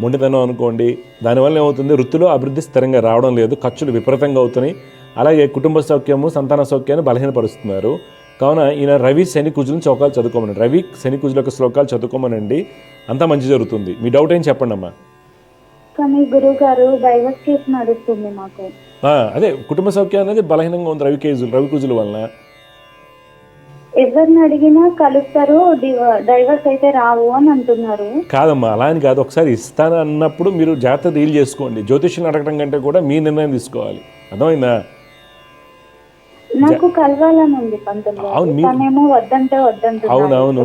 మొండితనం అనుకోండి. దానివల్ల ఏమవుతుంది, వృత్తిలో అభివృద్ధి స్థిరంగా రావడం లేదు, ఖర్చులు విపరీతంగా అవుతున్నాయి. అలాగే కుటుంబ సౌఖ్యము, సంతాన సౌఖ్యాన్ని బలహీనపరుస్తున్నారు. కావున ఈయన రవి శని కుజులను శ్లోకాలు చదువుకోమనండి. రవి శని కుజుల యొక్క శ్లోకాలు చదువుకోమనండి, అంతా మంచి జరుగుతుంది. మీ డౌట్ ఏం చెప్పండి అమ్మా. కానీ గురువు గారు డైవర్స్ కేసు నడుస్తుంది మాకు. అదే కుటుంబ సౌఖ్యం అనేది బలహీనంగా ఉంది రవి కుజుల వలన. ఎవరిని అడిగినా కలుస్తారు, డైవర్స్ అయితే రావు అని అంటున్నారు. కాదమ్మా, అలా అని కాదు. ఒకసారి ఇస్తాను అన్నప్పుడు మీరు జాగ్రత్త డీల్ చేసుకోండి. జ్యోతిష్యం అడగడం కంటే కూడా మీ నిర్ణయం తీసుకోవాలి. అర్థమైందా? నాకు కలవాలని ఉంది పంతులు. తనేమో వద్దంటే వద్దంటున్నారు. అవునవును.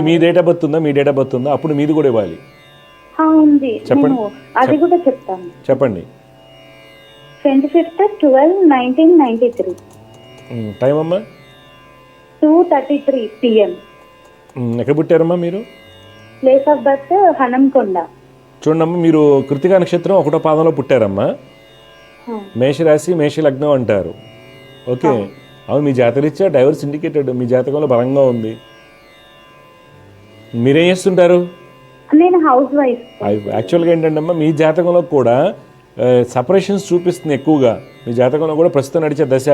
మీ డేట్ ఆఫ్ బర్త్ ఉందా? మీ డేట్ ఆఫ్ బర్త్ ఉందా? అప్పుడు మీది కూడా ఇవ్వాలి. ఉంది, అది కూడా చెప్తాను. చెప్పండి. 25/12/1993. టైం అమ్మా? 2:33 PM. ఎక్కడ పుట్టారమ్మా మీరు? Place of birth Hanamkonda. చూడమ్మా, మీరు కృతికా నక్షత్రం 1వ పాదంలో పుట్టారమ్మా. మేషరాశి, మేష లగ్నం అంటారు. ఓకే, అవును. మీ జాతకరీత్యా డైవర్స్ ఇండికేటెడ్, మీ జాతకంలో బలంగా ఉంది. మీరేం చేస్తుంటారు? నేను హౌస్ వైఫ్. యాక్చువల్గా ఏంటంటే అమ్మా, మీ జాతకంలో కూడా సపరేషన్స్ చూపిస్తుంది ఎక్కువగా. మీ జాతకంలో కూడా ప్రస్తుతం నడిచే దశ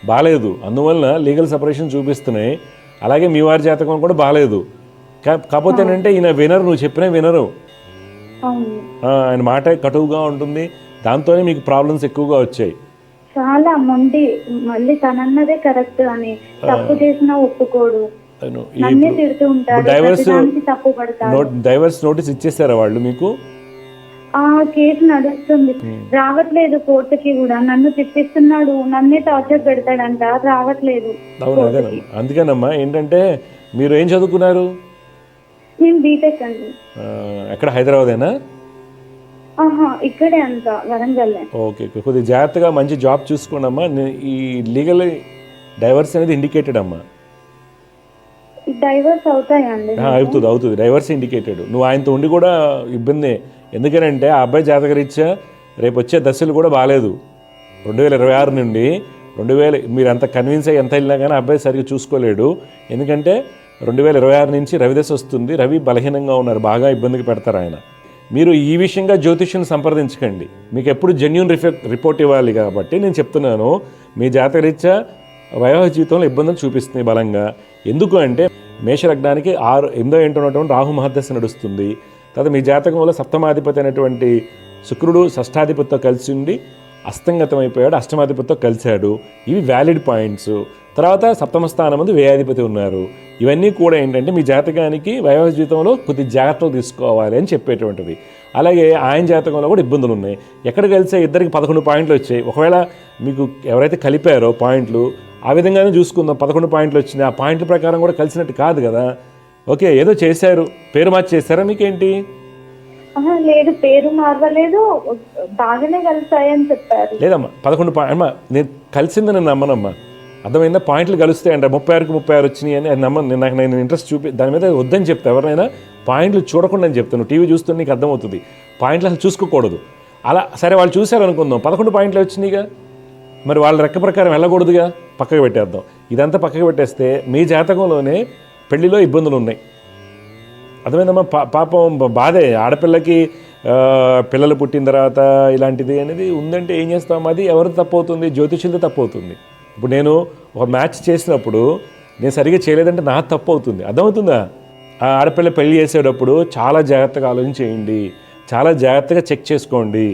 బాగాలేదు, అందువలన లీగల్ సపరేషన్ చూపిస్తున్నాయి. అలాగే మీ వారి జాతకం కూడా బాగాలేదు. కాకపోతే ఏంటంటే ఈయన వినరు, నువ్వు చెప్పినా వినరు. ఆయన మాట కటువుగా ఉంటుంది, దాంతోనే మీకు ప్రాబ్లమ్స్ ఎక్కువగా వచ్చాయి. చాలా మొండి, మళ్ళీ తనన్నదే కరెక్ట్ అని, తప్పు చేసినా ఒప్పుకోడు, నన్నే తిడుతూ ఉంటాడు, తప్పు పడతాడు. డైవర్స్ నోటీస్ ఇచ్చేసారా వాళ్ళు మీకు? ఆ కేసు నడుస్తుంది, రావట్లేదు కోర్టుకి కూడా. నన్ను తిప్పిస్తున్నాడు, నన్నే టార్చర్ పెడతాడంట, రావట్లేదు. అవును, అదేనమ్మా. అందుకేనమ్మా ఏంటంటే మీరు ఏం చదువుకున్నారు? నేను బీటెక్ అండి. ఎక్కడ, హైదరాబాదేనా? ఇక్కడే అంత వరంగల్. ఓకే, కొద్దిగా జాగ్రత్తగా మంచి జాబ్ చూసుకోండి అమ్మా. ఈ లీగల్ డైవర్స్ అనేది ఇండికేటెడ్ అమ్మా. డైవర్స్ అవుతాయండి? అవుతుంది. Divorce indicated. నువ్వు ఆయనతో ఉండి కూడా ఇబ్బంది. ఎందుకనంటే ఆ అబ్బాయి జాతకరీత్యా రేపు వచ్చే దశలు కూడా బాగాలేదు. 2026 నుండి మీరు అంత కన్విన్స్ అయ్యి ఎంత వెళ్ళినా కానీ అబ్బాయి సరిగ్గా చూసుకోలేడు. ఎందుకంటే 2026 నుంచి రవి దశ వస్తుంది. రవి బలహీనంగా ఉన్నారు, బాగా ఇబ్బందికి పెడతారు ఆయన. మీరు ఈ విషయంగా జ్యోతిష్యం సంప్రదించకండి, మీకు ఎప్పుడు జెన్యూన్ రిపోర్ట్ ఇవ్వాలి. కాబట్టి నేను చెప్తున్నాను, మీ జాతకరీత్యా వైవాహిక జీవితంలో ఇబ్బందులు చూపిస్తున్నాయి బలంగా. ఎందుకు అంటే మేషలగ్నానికి 8వ ఇంట్లో ఉన్నటువంటి రాహు మహర్దశ నడుస్తుంది. తర్వాత మీ జాతకంలో సప్తమాధిపతి అయినటువంటి శుక్రుడు షష్ఠాధిపతితో కలిసి ఉండి అస్తంగతం అయిపోయాడు, అష్టమాధిపతితో కలిశాడు. ఇవి వ్యాలిడ్ పాయింట్స్. తర్వాత సప్తమ స్థానం ముందు వ్యయాధిపతి ఉన్నారు. ఇవన్నీ కూడా ఏంటంటే మీ జాతకానికి వైవాహిక జీవితంలో కొద్ది జాగ్రత్తలు తీసుకోవాలి అని చెప్పేటువంటిది. అలాగే ఆయన జాతకంలో కూడా ఇబ్బందులు ఉన్నాయి. ఎక్కడ కలిసే ఇద్దరికి 11 పాయింట్లు వచ్చాయి. ఒకవేళ మీకు ఎవరైతే కలిపారో పాయింట్లు ఆ విధంగానే చూసుకుందాం. 11 పాయింట్లు వచ్చినాయి. ఆ పాయింట్ల ప్రకారం కూడా కలిసినట్టు కాదు కదా. ఓకే, ఏదో చేశారు, పేరు మార్చి చేశారా మీకేంటి? లేదు, పేరు మార్చలేదు, బాగానే కలిసాయని చెప్పారు. లేదమ్మా, 11 అమ్మా నేను కలిసింది నేను నమ్మనమ్మా. అర్థమైందా? పాయింట్లు కలుస్తాయంట, 36కి 36 వచ్చినాయి అని అది నాకు నేను ఇంట్రెస్ట్ దాని మీద వద్దని చెప్తా. ఎవరైనా పాయింట్లు చూడకుండా అని చెప్తాను. టీవీ చూస్తుంటే నీకు అర్థమవుతుంది, పాయింట్లు అసలు చూసుకోకూడదు. అలా సరే వాళ్ళు చూశారు అనుకుందాం, 11 పాయింట్లు వచ్చినాయిగా, మరి వాళ్ళ లెక్క ప్రకారం వెళ్ళకూడదుగా, పక్కకు పెట్టేద్దాం. ఇదంతా పక్కకు పెట్టేస్తే మీ జాతకంలోనే పెళ్లిలో ఇబ్బందులు ఉన్నాయి. అర్థమైందమ్మా? పాపం బాధే. ఆడపిల్లకి పిల్లలు పుట్టిన తర్వాత ఇలాంటిది అనేది ఉందంటే ఏం చేస్తాం? అది ఎవరిది తప్పు అవుతుంది? జ్యోతిష్యులతో తప్పు అవుతుంది. ఇప్పుడు నేను ఒక మ్యాచ్ చేసినప్పుడు నేను సరిగ్గా చేయలేదంటే నా తప్పు అవుతుంది, అర్థమవుతుందా? ఆ ఆడపిల్ల పెళ్లి చేసేటప్పుడు చాలా జాగ్రత్తగా ఆలోచించేయండి, చాలా జాగ్రత్తగా చెక్ చేసుకోండి.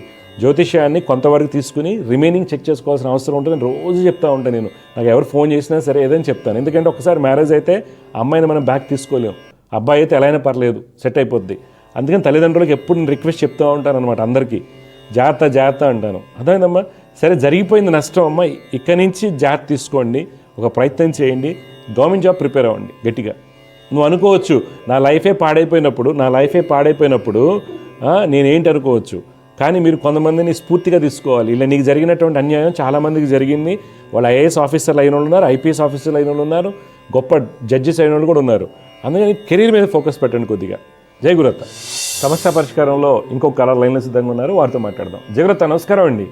జ్యోతిష్యాన్ని కొంతవరకు తీసుకుని రిమైనింగ్ చెక్ చేసుకోవాల్సిన అవసరం ఉంటుంది. నేను రోజు చెప్తా ఉంటాను, నేను నాకు ఎవరు ఫోన్ చేసినా సరే ఏదైనా చెప్తాను. ఎందుకంటే ఒకసారి మ్యారేజ్ అయితే అమ్మాయిని మనం బ్యాక్ తీసుకోలేము, అబ్బాయి అయితే ఎలా అయినా పర్లేదు సెట్ అయిపోద్ది. అందుకని తల్లిదండ్రులకు ఎప్పుడు నేను రిక్వెస్ట్ చెప్తూ ఉంటాను అనమాట, అందరికీ జాగ్రత్త జాగ్రత్త అంటాను. అర్థమైందమ్మా? సరే జరిగిపోయింది నష్టం అమ్మ, ఇక్కడి నుంచి జాగ్రత్త తీసుకోండి, ఒక ప్రయత్నం చేయండి, గవర్నమెంట్ జాబ్ ప్రిపేర్ అవ్వండి గట్టిగా. నువ్వు అనుకోవచ్చు నా లైఫే పాడైపోయినప్పుడు నేనేంటి అనుకోవచ్చు, కానీ మీరు కొంతమందిని స్ఫూర్తిగా తీసుకోవాలి. ఇలా నీకు జరిగినటువంటి అన్యాయం చాలామందికి జరిగింది. వాళ్ళు ఐఏఎస్ ఆఫీసర్లు అయిన వాళ్ళు ఉన్నారు, ఐపీఎస్ ఆఫీసర్లు అయిన వాళ్ళు ఉన్నారు, గొప్ప జడ్జెస్ అయిన వాళ్ళు కూడా ఉన్నారు. అందుకని కెరీర్ మీద ఫోకస్ పెట్టండి కొద్దిగా. జై గురత్త. సమస్య పరిష్కారంలో ఇంకొక కలర్ లైన్లో సిద్ధంగా ఉన్నారు, వారితో మాట్లాడదాం. జయగురత్త నమస్కారం అండి.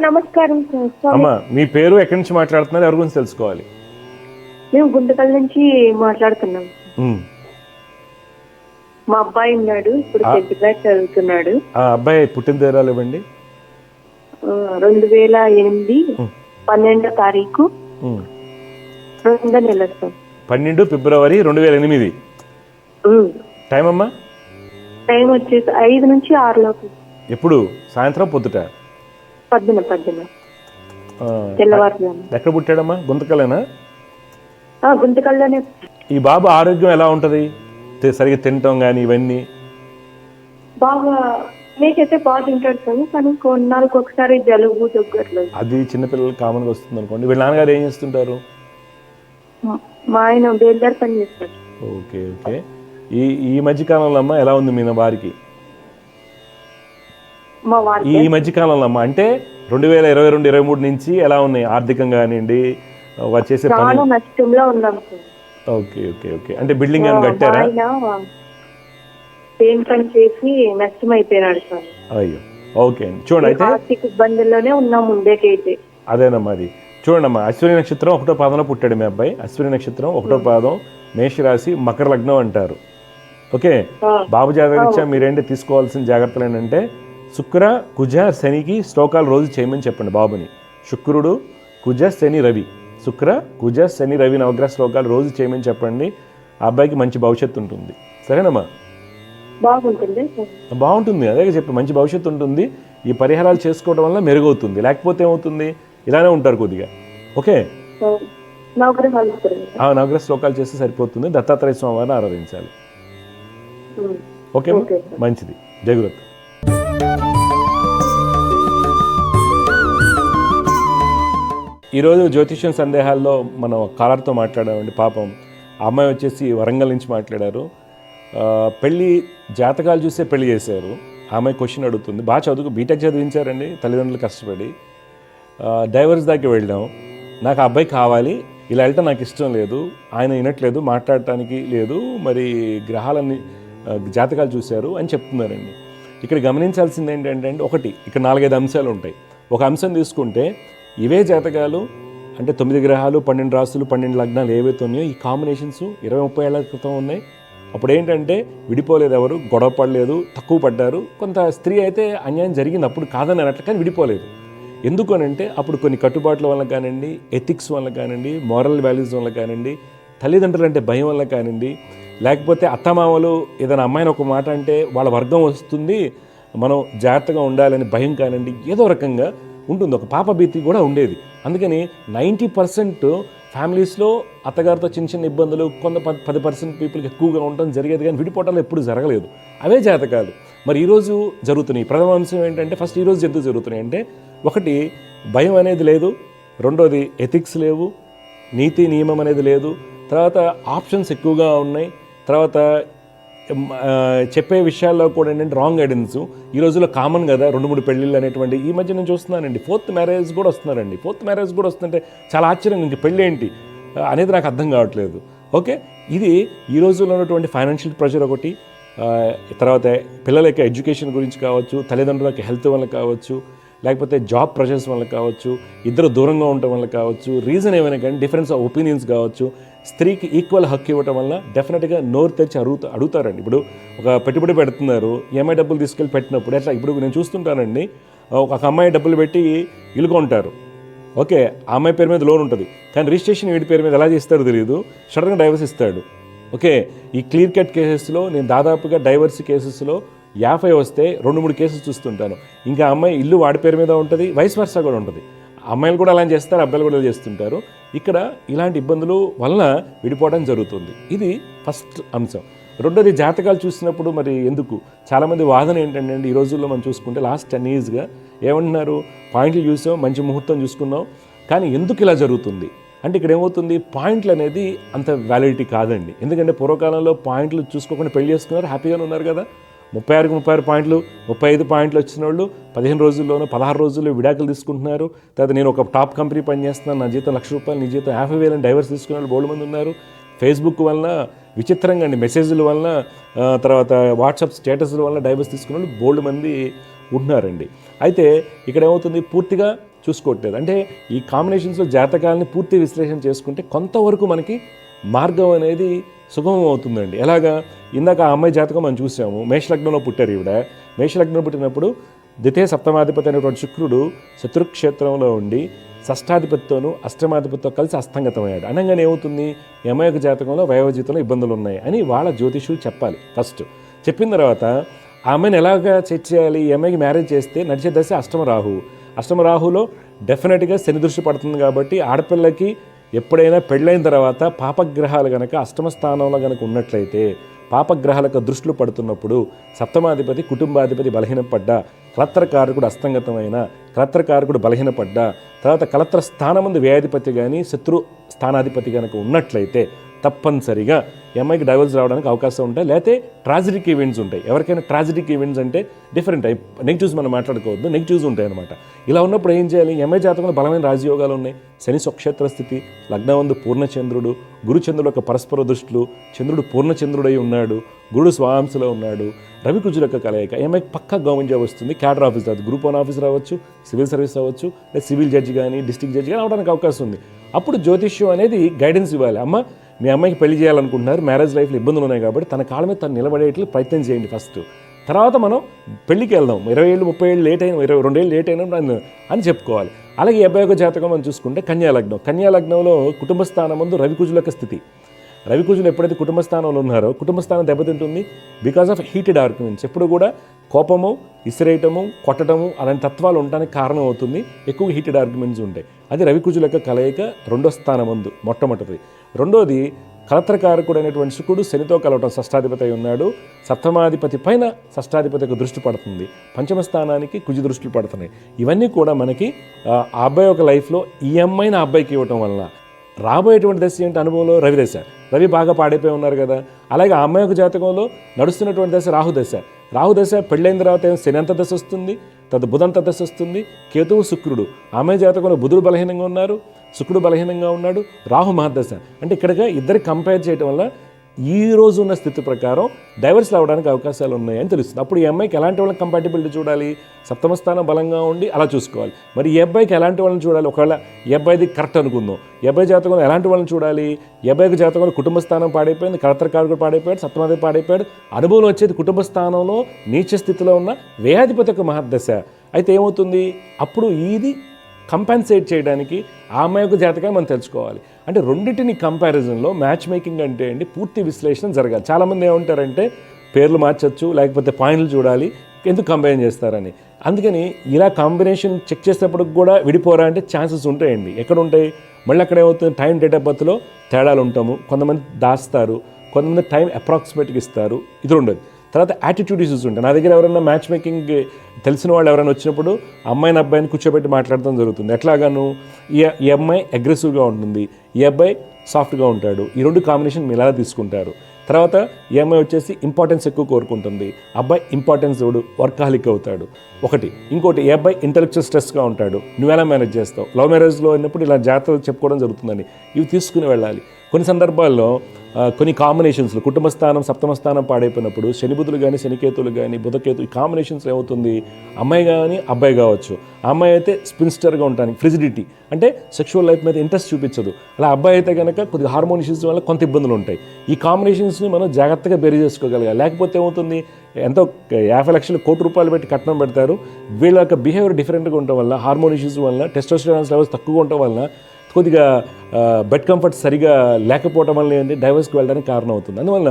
నమస్కారం సార్. అమ్మ మీ పేరు, ఎక్కడి నుంచి మాట్లాడుతున్నారు, ఎవరి గురించి తెలుసుకోవాలి? మేము గుంటకల్ నుంచి మాట్లాడుతున్నాం. మా అబ్బాయి ఉన్నాడు, ఇప్పుడు 10th క్లాస్ చదువుతున్నాడు. ఆ అబ్బాయి పుట్టిన తేదీలు ఇవ్వండి. 2008 12వ తారీఖు 2వ నెల సార్. 12 ఫిబ్రవరి 2008. టైం అమ్మా? టైం వచ్చేసి 5 నుంచి 6 లోపు. ఎప్పుడు? సాయంత్రం పొద్దుట? పొద్దున తెల్లవారుజాము. ఎక్కడ పుట్టాడమ్మా? గుంతకలేనా? గుంతకల్లోనే. ఈ బాబు ఆరోగ్యం ఎలా ఉంటుంది? సరిగ్గా తినటం కానీ ఇవన్నీ? బాగా మీకైతే బాగా తింటాడు సార్, కానీ కొన్నాళ్ళకి ఒకసారి జలుబు దగ్గరలేదు. అది చిన్నపిల్లలకి కామన్గా వస్తుంది అనుకోండి. వీళ్ళ నాన్నగారు ఏం చేస్తుంటారు? మా ఆయన బేల్దార్ పని చేస్తాడు. Okay okay. ఈ మధ్యకాలంలో అమ్మ ఎలా ఉంది మీ వారికి? మా వారికి ఈ మధ్యకాలంలో అమ్మ అంటే 2022-23 నుంచి ఎలా ఉన్నాయి ఆర్థికంగా కానివ్వండి, వచ్చేసే పని? నష్టంలో ఉన్నాం సార్. Okay okay okay. అంటే బిల్డింగ్ ఏమైనా కట్టారా? ఏం పని చేసి నష్టం అయిపోయినాడు సార్. అయ్యో ఓకే అండి. చూడండి అయితే ఆర్థిక ఇబ్బందుల్లోనే ఉన్నాం ముందేకైతే. అదేనమ్మా, అది చూడండి అమ్మా. అశ్విని నక్షత్రం 1వ పాదంలో పుట్టాడు మీ అబ్బాయి. అశ్విని నక్షత్రం 1వ పాదం, మేషరాశి, మకర లగ్నం అంటారు. ఓకే. బాబు జాతకరీత్యా మీరేంటి తీసుకోవాల్సిన జాగ్రత్తలు ఏంటంటే శుక్ర కుజ శనికి శ్లోకాలు రోజు చేయమని చెప్పండి బాబుని. శుక్రుడు కుజ శని రవి, శుక్ర కుజ శని రవి నవగ్రహ శ్లోకాలు రోజు చేయమని చెప్పండి. ఆ అబ్బాయికి మంచి భవిష్యత్తు ఉంటుంది. సరేనమ్మా? బాగుంటుంది, అదే చెప్పి మంచి భవిష్యత్తు ఉంటుంది. ఈ పరిహారాలు చేసుకోవడం వల్ల మెరుగవుతుంది, లేకపోతే ఏమవుతుంది ఇలానే ఉంటారు కొద్దిగా. ఓకే. నవగ్రహ శ్లోకాలు చేస్తే సరిపోతుంది. దత్తాత్రేయ స్వామి వారిని ఆరాధించాలి. ఓకే, మంచిది. జయగురత్. ఈరోజు జ్యోతిష్యం సందేహాల్లో మనం కాలర్తో మాట్లాడామండి. పాపం ఆ అమ్మాయి వచ్చేసి వరంగల్ నుంచి మాట్లాడారు. పెళ్ళి జాతకాలు చూస్తే పెళ్లి చేశారు. ఆ అమ్మాయి క్వశ్చన్ అడుగుతుంది. బాగా బీటెక్ చదివించారండి తల్లిదండ్రులు కష్టపడి. డైవర్స్ దాకా వెళ్ళాం, నాకు ఆ అబ్బాయి కావాలి, ఇలా వెళ్ళటం నాకు ఇష్టం లేదు, ఆయన వినట్లేదు, మాట్లాడటానికి లేదు, మరి గ్రహాలన్నీ జాతకాలు చూశారు అని చెప్తున్నారండి. ఇక్కడ గమనించాల్సింది ఏంటంటే ఒకటి, ఇక్కడ 4-5 అంశాలు ఉంటాయి. ఒక అంశం తీసుకుంటే ఇవే జాతకాలు అంటే 9 గ్రహాలు, 12 రాసులు, 12 లగ్నాలు ఏవైతే ఉన్నాయో ఈ కాంబినేషన్స్ 20-30 ఏళ్ల క్రితం ఉన్నాయి. అప్పుడు ఏంటంటే విడిపోలేదు, ఎవరు గొడవ పడలేదు, తక్కువ పడ్డారు. కొంత స్త్రీ అయితే అన్యాయం జరిగింది, అప్పుడు కాదని అన్నట్లు, కానీ విడిపోలేదు. ఎందుకు అనంటే అప్పుడు కొన్ని కట్టుబాట్ల వల్ల కానివ్వండి, ఎథిక్స్ వల్ల కానివ్వండి, మోరల్ వాల్యూస్ వల్ల కానివ్వండి, తల్లిదండ్రులు అంటే భయం వల్ల కానివ్వండి, లేకపోతే అత్తమామలు ఏదైనా అమ్మాయిని ఒక మాట అంటే వాళ్ళ వర్గం వస్తుంది, మనం జాగ్రత్తగా ఉండాలని భయం కానివ్వండి, ఏదో రకంగా ఉంటుంది. ఒక పాప భీతి కూడా ఉండేది. అందుకని 90% ఫ్యామిలీస్లో అత్తగారితో చిన్న చిన్న ఇబ్బందులు, కొంత 10% పీపుల్కి ఎక్కువగా ఉండడం జరిగేది, కానీ విడిపోవటాలు ఎప్పుడు జరగలేదు. అవే జాతకాలు మరి ఈరోజు జరుగుతున్నాయి. ప్రథమ అంశం ఏంటంటే ఫస్ట్ ఈరోజు ఎందుకు జరుగుతున్నాయి అంటే, ఒకటి భయం అనేది లేదు, రెండోది ఎథిక్స్ లేవు, నీతి నియమం అనేది లేదు, తర్వాత ఆప్షన్స్ ఎక్కువగా ఉన్నాయి, తర్వాత చెప్పే విషయాల్లో కూడా ఏంటంటే రాంగ్ గైడెన్స్. ఈ రోజుల్లో కామన్ కదా 2-3 పెళ్ళిళ్ళు అనేటువంటి. ఈ మధ్య నేను చూస్తున్నానండి 4th మ్యారేజ్ కూడా వస్తున్నారండి. 4th మ్యారేజ్ కూడా వస్తుంటే చాలా ఆశ్చర్యం, ఇంక పెళ్ళి ఏంటి అనేది నాకు అర్థం కావట్లేదు. ఓకే, ఇది ఈ రోజుల్లో ఉన్నటువంటి ఫైనాన్షియల్ ప్రెషర్ ఒకటి, తర్వాత పిల్లల యొక్క ఎడ్యుకేషన్ గురించి కావచ్చు, తల్లిదండ్రులకి హెల్త్ వల్ల కావచ్చు, లేకపోతే జాబ్ ప్రెషర్స్ వల్ల కావచ్చు, ఇద్దరు దూరంగా ఉండటం వల్ల కావచ్చు, రీజన్ ఏమైనా కానీ డిఫరెన్స్ ఆఫ్ ఒపీనియన్స్ కావచ్చు, స్త్రీకి ఈక్వల్ హక్కు ఇవ్వటం వల్ల డెఫినెట్గా నోరు తెచ్చి అడుగుతారండి. ఇప్పుడు ఒక పెట్టుబడి పెడుతున్నారు, ఈఎంఐ డబ్బులు తీసుకెళ్ళి పెట్టినప్పుడు ఎట్లా, ఇప్పుడు నేను చూస్తుంటానండి, ఒక అమ్మాయి డబ్బులు పెట్టి ఇల్లు కొంటారు, ఓకే, ఆ అమ్మాయి పేరు మీద లోన్ ఉంటుంది, కానీ రిజిస్ట్రేషన్ వీడి పేరు మీద ఎలా చేస్తారో తెలియదు, సడన్గా డైవర్స్ ఇస్తాడు. ఓకే, ఈ క్లియర్ కట్ కేసెస్లో నేను దాదాపుగా డైవర్స్ కేసెస్లో 50 వస్తే 2-3 కేసెస్ చూస్తుంటాను. ఇంకా అమ్మాయి ఇల్లు వాడి పేరు మీద ఉంటుంది, వైస్ వర్సా కూడా ఉంటుంది. అమ్మాయిలు కూడా అలా చేస్తారు, అబ్బాయిలు కూడా అలా చేస్తుంటారు. ఇక్కడ ఇలాంటి ఇబ్బందులు వలన విడిపోవడం జరుగుతుంది. ఇది ఫస్ట్ అంశం. రెండోది జాతకాలు చూసినప్పుడు మరి ఎందుకు చాలామంది వాదన ఏంటంటే ఈ రోజుల్లో మనం చూసుకుంటే లాస్ట్ 10 yearsగా ఏమంటున్నారు, పాయింట్లు చూసాం, మంచి ముహూర్తం చూసుకున్నాం, కానీ ఎందుకు ఇలా జరుగుతుంది అంటే ఇక్కడ ఏమవుతుంది, పాయింట్లు అనేది అంత వ్యాలిడిటీ కాదండి. ఎందుకంటే పూర్వకాలంలో పాయింట్లు చూసుకోకుండా పెళ్లి చేసుకున్నారు, హ్యాపీగానే ఉన్నారు కదా. 36 పాయింట్లు 35 పాయింట్లు వచ్చిన వాళ్ళు 15 రోజుల్లోనూ 16 రోజుల్లో విడాకులు తీసుకుంటున్నారు. తర్వాత నేను ఒక టాప్ కంపెనీ పనిచేస్తున్నాను, నా జీతం ₹1,00,000, నీ జీతం 50,000 అని డైవర్స్ తీసుకునే వాళ్ళు బోల్డ్ మంది ఉన్నారు. ఫేస్బుక్ వలన విచిత్రంగా అండి, మెసేజ్ల వలన, తర్వాత వాట్సాప్ స్టేటస్ల వలన డైవర్స్ తీసుకునే వాళ్ళు బోల్డ్ మంది ఉంటున్నారండి. అయితే ఇక్కడ ఏమవుతుంది, పూర్తిగా చూసుకోవట్లేదు. అంటే ఈ కాంబినేషన్స్లో జాతకాలని పూర్తి విశ్లేషణ చేసుకుంటే కొంతవరకు మనకి మార్గం అనేది సుగమం అవుతుందండి. ఎలాగా, ఇందాక ఆ అమ్మాయి జాతకం మనం చూసాము, మేషలగ్నంలో పుట్టారు ఈవిడ. మేషలగ్నంలో పుట్టినప్పుడు ద్వితీయ సప్తమాధిపతి అనేటువంటి శుక్రుడు శత్రుక్షేత్రంలో ఉండి షష్టాధిపతితోనూ అష్టమాధిపతితో కలిసి అస్తంగతమయ్యాడు. అనగానే ఏమవుతుంది, ఈ అమ్మాయి యొక్క జాతకంలో వయోజీతంలో ఇబ్బందులు ఉన్నాయి అని వాళ్ళ జ్యోతిషులు చెప్పాలి. ఫస్ట్ చెప్పిన తర్వాత ఆ అమ్మాయిని ఎలాగా సెట్ చేయాలి, ఈ అమ్మాయికి మ్యారేజ్ చేస్తే నడిచే దశ అష్టమ రాహులో డెఫినెట్గా శని దృష్టి పడుతుంది. కాబట్టి ఆడపిల్లకి ఎప్పుడైనా పెళ్ళైన తర్వాత పాపగ్రహాలు కనుక అష్టమ స్థానంలో కనుక ఉన్నట్లయితే, పాపగ్రహాలకు దృష్టిలు పడుతున్నప్పుడు సప్తమాధిపతి కుటుంబాధిపతి బలహీనపడ్డా, కలత్రకారకుడు అస్తంగతమైన, కలత్రకారకుడు బలహీనపడ్డా, తర్వాత కలత్ర స్థానమందు వ్యయాధిపతి కానీ శత్రు స్థానాధిపతి కనుక ఉన్నట్లయితే తప్పనిసరిగా ఈ అమ్మాయికి డైవర్స్ రావడానికి అవకాశం ఉంటాయి. లేకపోతే ట్రాజిడిక్ ఈవెంట్స్ ఉంటాయి. ఎవరికైనా ట్రాజిడిక్ ఈవెంట్స్ అంటే డిఫరెంట్ అయి నెగిటివ్స్ మనం మాట్లాడుకోవద్దు, నెగిటివ్స్ ఉంటాయి అనమాట. ఇలా ఉన్నప్పుడు ఏం చేయాలి, ఈ అమ్మాయి జాతకంలో బలమైన రాజయోగాలు ఉన్నాయి. శని స్వక్షేత్ర స్థితి, లగ్నవందు పూర్ణచంద్రుడు, గురుచంద్రుడు యొక్క పరస్పర దృష్టిలు, చంద్రుడు పూర్ణచంద్రుడై ఉన్నాడు, గురుడు స్వాంశలో ఉన్నాడు, రవి కుజుల యొక్క కలయిక. ఈ అమ్మాయికి పక్కా గవర్నమెంట్ జాబ్ వస్తుంది. క్యాడర్ ఆఫీస్ రావచ్చు, గ్రూప్ 1 ఆఫీస్ రావచ్చు, సివిల్ సర్వీస్ రావచ్చు, లేదా సివిల్ జడ్జి కానీ డిస్ట్రిక్ట్ జడ్జి కానీ అవడానికి అవకాశం ఉంది. అప్పుడు జ్యోతిష్యం అనేది గైడెన్స్ ఇవ్వాలి. అమ్మ, మీ అమ్మాయికి పెళ్లి చేయాలనుకుంటున్నారు, మ్యారేజ్ లైఫ్లో ఇబ్బందులు ఉన్నాయి కాబట్టి తన కాళ్ళ మీద తను నిలబడేట్లు ప్రయత్నం చేయండి ఫస్ట్. తర్వాత మనం పెళ్లికి వెళ్దాం, 20 ఏళ్ళు 30 ఏళ్ళు లేట్ అయినా, 22 ఏళ్ళు లేట్ అయినా అని చెప్పుకోవాలి. అలాగే 51 జాతకం మనం చూసుకుంటే కన్యాలగ్నంలో కుటుంబ స్థానం ముందు రవికుజుల యొక్క స్థితి. రవికుజులు ఎప్పుడైతే కుటుంబ స్థానంలో ఉన్నారో కుటుంబ స్థానం దెబ్బతింటుంది బికాస్ ఆఫ్ హీటెడ్ ఆర్గ్యుమెంట్స్. ఎప్పుడు కూడా కోపము, ఇసిరేయటము, కొట్టడము అలాంటి తత్వాలు ఉండడానికి కారణం అవుతుంది. ఎక్కువ హీటెడ్ ఆర్గ్యుమెంట్స్ ఉంటాయి. అది రవికుజుల యొక్క కలయిక 2వ స్థానం ముందు మొట్టమొదటిది. రెండోది కలత్రకారకుడు అయినటువంటి శుక్రుడు శనితో కలవటం, షష్టాధిపతి అయి ఉన్నాడు. సప్తమాధిపతి పైన షష్టాధిపతి యొక్క దృష్టి పడుతుంది, పంచమ స్థానానికి కుజి దృష్టిలు పడుతున్నాయి. ఇవన్నీ కూడా మనకి ఆ అబ్బాయి యొక్క లైఫ్లో ఈ అమ్మాయిని ఆ అబ్బాయికి ఇవ్వటం వలన రాబోయేటువంటి దశ ఏంటి, అనుభవంలో రవి దశ. రవి బాగా పాడైపోయి ఉన్నారు కదా. అలాగే ఆ అమ్మాయి యొక్క జాతకంలో నడుస్తున్నటువంటి దశ రాహుదశ. పెళ్ళైన తర్వాత శని దశ వస్తుంది, తర్వాత బుధంత దశ వస్తుంది, కేతువు శుక్రుడు. ఆ అమ్మాయి జాతకంలో బుధుడు బలహీనంగా ఉన్నారు, శుక్రుడు బలహీనంగా ఉన్నాడు, రాహు మహర్దశ. అంటే ఇక్కడగా ఇద్దరు కంపేర్ చేయడం వల్ల ఈ రోజు ఉన్న స్థితి ప్రకారం డైవర్స్ రావడానికి అవకాశాలు ఉన్నాయని తెలుస్తుంది. అప్పుడు ఈ అమ్మాయికి ఎలాంటి వాళ్ళకి కంపాటిబిలిటీ చూడాలి, సప్తమ స్థానం బలంగా ఉండి అలా చూసుకోవాలి. మరి ఈ అబ్బాయికి ఎలాంటి వాళ్ళని చూడాలి, ఒకవేళ ఈ అబ్బాయిది కరెక్ట్ అనుకుందాం, ఈ అబ్బాయి జాతకంలో ఎలాంటి వాళ్ళని చూడాలి. ఈ అబ్బాయికి జాతకంలో కుటుంబ స్థానం పాడైపోయింది, కలత్రకారకుడు పాడైపోయాడు, సప్తమాధిపతి పాడైపోయాడు. అనుభవం వచ్చేది కుటుంబ స్థానంలో నీచ స్థితిలో ఉన్న వ్యయాధిపతి యొక్క మహర్దశ. అయితే ఏమవుతుంది, అప్పుడు ఇది కంపెన్సేట్ చేయడానికి ఆ అమ్మాయి యొక్క జాతకాన్ని మనం తెలుసుకోవాలి. అంటే రెండింటిని కంపారిజన్లో మ్యాచ్ మేకింగ్ అంటే అండి పూర్తి విశ్లేషణ జరగాలి. చాలామంది ఏమంటారంటే పేర్లు మార్చచ్చు, లేకపోతే పాయింట్లు చూడాలి, ఎందుకు కంబైన్ చేస్తారని. అందుకని ఇలా కాంబినేషన్ చెక్ చేసేటప్పుడు కూడా విడిపోరా అంటే ఛాన్సెస్ ఉంటాయండి. ఎక్కడ ఉంటాయి, మళ్ళీ అక్కడ ఏమవుతుంది, టైం డేట్ ఆఫ్ బర్త్లో తేడాలు ఉంటాము. కొంతమంది దాస్తారు, కొంతమంది టైం అప్రాక్సిమేట్గా ఇస్తారు, ఇది ఉండదు. తర్వాత యాటిట్యూడ్ ఇష్యూస్ ఉంటాయి. నా దగ్గర ఎవరైనా మ్యాచ్ మేకింగ్ తెలిసిన వాళ్ళు ఎవరైనా వచ్చినప్పుడు అమ్మాయిని అబ్బాయిని కూర్చోబెట్టి మాట్లాడటం జరుగుతుంది. ఎట్లాగాను, ఈ అమ్మాయి అగ్రెసివ్గా ఉంటుంది, ఈ అబ్బాయి సాఫ్ట్గా ఉంటాడు, ఈ రెండు కాంబినేషన్ మీరు ఎలా తీసుకుంటారు. తర్వాత ఈ అమ్మాయి వచ్చేసి ఇంపార్టెన్స్ ఎక్కువ కోరుకుంటుంది, అబ్బాయి ఇంపార్టెన్స్ ఇవ్వడు, వర్కాలిక్ అవుతాడు ఒకటి. ఇంకోటి, ఈ అబ్బాయి ఇంటెలెక్చువల్ స్ట్రెస్గా ఉంటాడు, నువ్వు ఎలా మేనేజ్ చేస్తావు. లవ్ మ్యారేజ్లో ఉన్నప్పుడు ఇలా జాతరలు చెప్పుకోవడం జరుగుతుందని ఇవి తీసుకుని వెళ్ళాలి. కొన్ని సందర్భాల్లో కొన్ని కాంబినేషన్స్లో కుటుంబ స్థానం సప్తమ స్థానం పాడైపోయినప్పుడు శని బుధులు కానీ శనికేతులు కానీ బుధకేతు ఈ కాంబినేషన్స్ ఏమవుతుంది, అమ్మాయి కానీ అబ్బాయి కావచ్చు. ఆ అమ్మాయి అయితే స్పిన్స్టర్గా ఉంటానికి ఫ్రిజిడిటీ అంటే సెక్షువల్ లైఫ్ మీద ఇంట్రెస్ట్ చూపించదు. అలా అబ్బాయి అయితే కనుక కొద్దిగా హార్మోన్ ఇష్యూస్ వల్ల కొంత ఇబ్బందులు ఉంటాయి. ఈ కాంబినేషన్స్ని మనం జాగ్రత్తగా బేరీ చేసుకోగలగాలి. లేకపోతే ఏమవుతుంది, ఎంతో 50 లక్షలు కోటి రూపాయలు పెట్టి కట్నం పెడతారు, వీళ్ళ యొక్క బిహేవియర్ డిఫరెంట్గా ఉండటం వల్ల, హార్మోన్ ఇష్యూస్ వల్ల, టెస్టోస్టెరాన్ లెవెల్స్ తక్కువగా ఉండటం వల్ల, కొద్దిగా బెడ్ కంఫర్ట్ సరిగా లేకపోవడం వల్ల ఏంటి డైవర్స్కి వెళ్ళడానికి కారణం అవుతుంది. అందువల్ల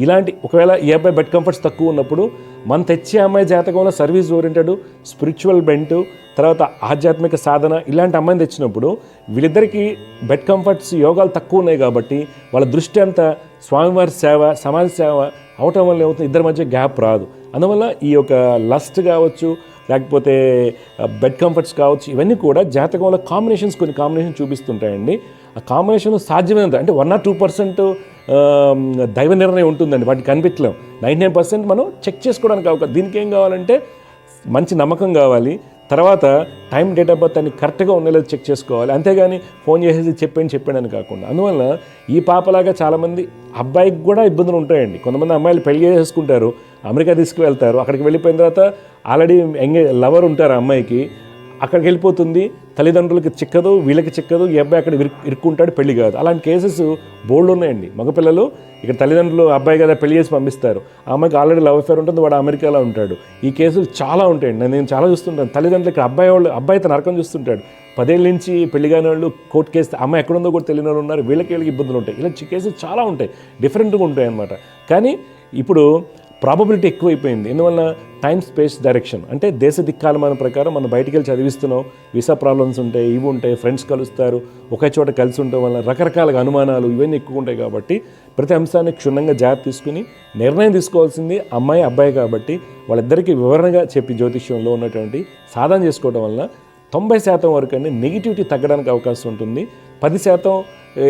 ఇలాంటి ఒకవేళ ఈ అబ్బాయి బెడ్ కంఫర్ట్స్ తక్కువ ఉన్నప్పుడు మనం తెచ్చే అమ్మాయి జాతకంలో సర్వీస్ ఓరియంటెడ్, స్పిరిచువల్ బెంట్, తర్వాత ఆధ్యాత్మిక సాధన ఇలాంటి అమ్మాయిని తెచ్చినప్పుడు వీళ్ళిద్దరికీ బెడ్ కంఫర్ట్స్ యోగాలు తక్కువ ఉన్నాయి కాబట్టి వాళ్ళ దృష్టి అంతా స్వామివారి సేవ, సమాజ సేవ అవటం వల్ల ఏమవుతుంది, ఇద్దరి మధ్య గ్యాప్ రాదు. అందువల్ల ఈ యొక్క లస్ట్ కావచ్చు, లేకపోతే బెడ్ కంఫర్ట్స్ కావచ్చు, ఇవన్నీ కూడా జాతకంలో కొన్ని కాంబినేషన్ చూపిస్తుంటాయండి. ఆ కాంబినేషన్ సాధ్యమైనంత అంటే 1 or 2% దైవ నిర్ణయం ఉంటుందండి, వాటికి కనిపించలేం. 99% మనం చెక్ చేసుకోవడానికి అవకాశం. దీనికి ఏం కావాలంటే మంచి నమ్మకం కావాలి, తర్వాత టైం, డేట్ ఆఫ్ బర్త్ అన్ని కరెక్ట్గా ఉండేది చెక్ చేసుకోవాలి. అంతేగాని ఫోన్ చేసేసి చెప్పాడని కాకుండా. అందువల్ల ఈ పాపలాగా చాలామంది అబ్బాయికి కూడా ఇబ్బందులు ఉంటాయండి. కొంతమంది అమ్మాయిలు పెళ్లి చేసుకుంటారు, అమెరికా తీసుకువెళ్తారు, అక్కడికి వెళ్ళిపోయిన తర్వాత ఆల్రెడీ లవర్ ఉంటారు అమ్మాయికి, అక్కడికి వెళ్ళిపోతుంది, తల్లిదండ్రులకి చిక్కదు, వీళ్ళకి చిక్కదు, ఈ అబ్బాయి అక్కడ ఇరుక్కుంటాడు, పెళ్లి కాదు. అలాంటి కేసెస్ బోల్డ్ ఉన్నాయండి. మగపిల్లలు ఇక్కడ తల్లిదండ్రులు అబ్బాయి కదా పెళ్లి చేసి పంపిస్తారు, ఆ అమ్మాయికి ఆల్రెడీ లవ్ అఫేర్ ఉంటుంది, వాడు అమెరికాలో ఉంటాడు. ఈ కేసులు చాలా ఉంటాయండి, నేను చాలా చూస్తుంటాను. తల్లిదండ్రులు ఇక్కడ అబ్బాయి తన నరకం చూస్తుంటాడు, 10 ఏళ్ళ నుంచి పెళ్లి కాని వాళ్ళు కోర్టు కేసు, అమ్మాయి ఎక్కడుందో కూడా తెలియని వాళ్ళు ఉన్నారు, వీళ్ళకి ఇబ్బందులు ఉంటాయి. ఇలా కేసులు చాలా ఉంటాయి, డిఫరెంట్గా ఉంటాయి అన్నమాట. కానీ ఇప్పుడు ప్రాబబిలిటీ ఎక్కువైపోయింది. ఎందువల్ల టైం స్పేస్ డైరెక్షన్ అంటే దేశ దిక్కాలమాన ప్రకారం మనం బయటికి వెళ్ళి చదివిస్తున్నాం, వీసా ప్రాబ్లమ్స్ ఉంటాయి, ఇవి ఉంటాయి, ఫ్రెండ్స్ కలుస్తారు, ఒకే చోట కలిసి ఉండటం వల్ల రకరకాల అనుమానాలు ఇవన్నీ ఎక్కువ ఉంటాయి. కాబట్టి ప్రతి అంశాన్ని క్షుణ్ణంగా జాగ్రత్త తీసుకుని నిర్ణయం తీసుకోవాల్సింది అమ్మాయి అబ్బాయి. కాబట్టి వాళ్ళిద్దరికీ వివరణగా చెప్పి జ్యోతిష్యంలో ఉన్నటువంటి సాధన చేసుకోవడం వల్ల 90% వరకు అన్ని నెగిటివిటీ తగ్గడానికి అవకాశం ఉంటుంది. 10%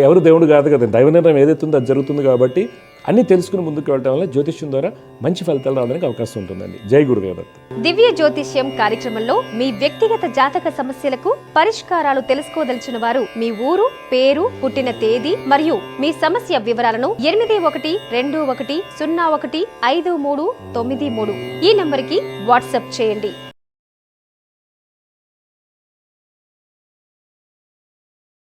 ఎవరు దేవుడు కాదు కదా, దైవ నిర్ణయం ఏదైతే ఉందో అది జరుగుతుంది. కాబట్టి అన్నీ తెలుసుకుని ముందుకు వెళ్ళడం వల్ల జ్యోతిష్యం ద్వారా మంచి ఫలితాలు రావడానికి అవకాశం ఉంటుందండి. జై గురుదేవ దత్త. దివ్య జ్యోతిష్యం కార్యక్రమంలో మీ వ్యక్తిగత జాతక సమస్యలకు పరిష్కారాలు తెలుసుకోదలిచిన వారు మీ ఊరు, పేరు, పుట్టిన తేదీ మరియు మీ సమస్య వివరాలను 8121015393 ఈ నంబర్కి వాట్సాప్ చేయండి.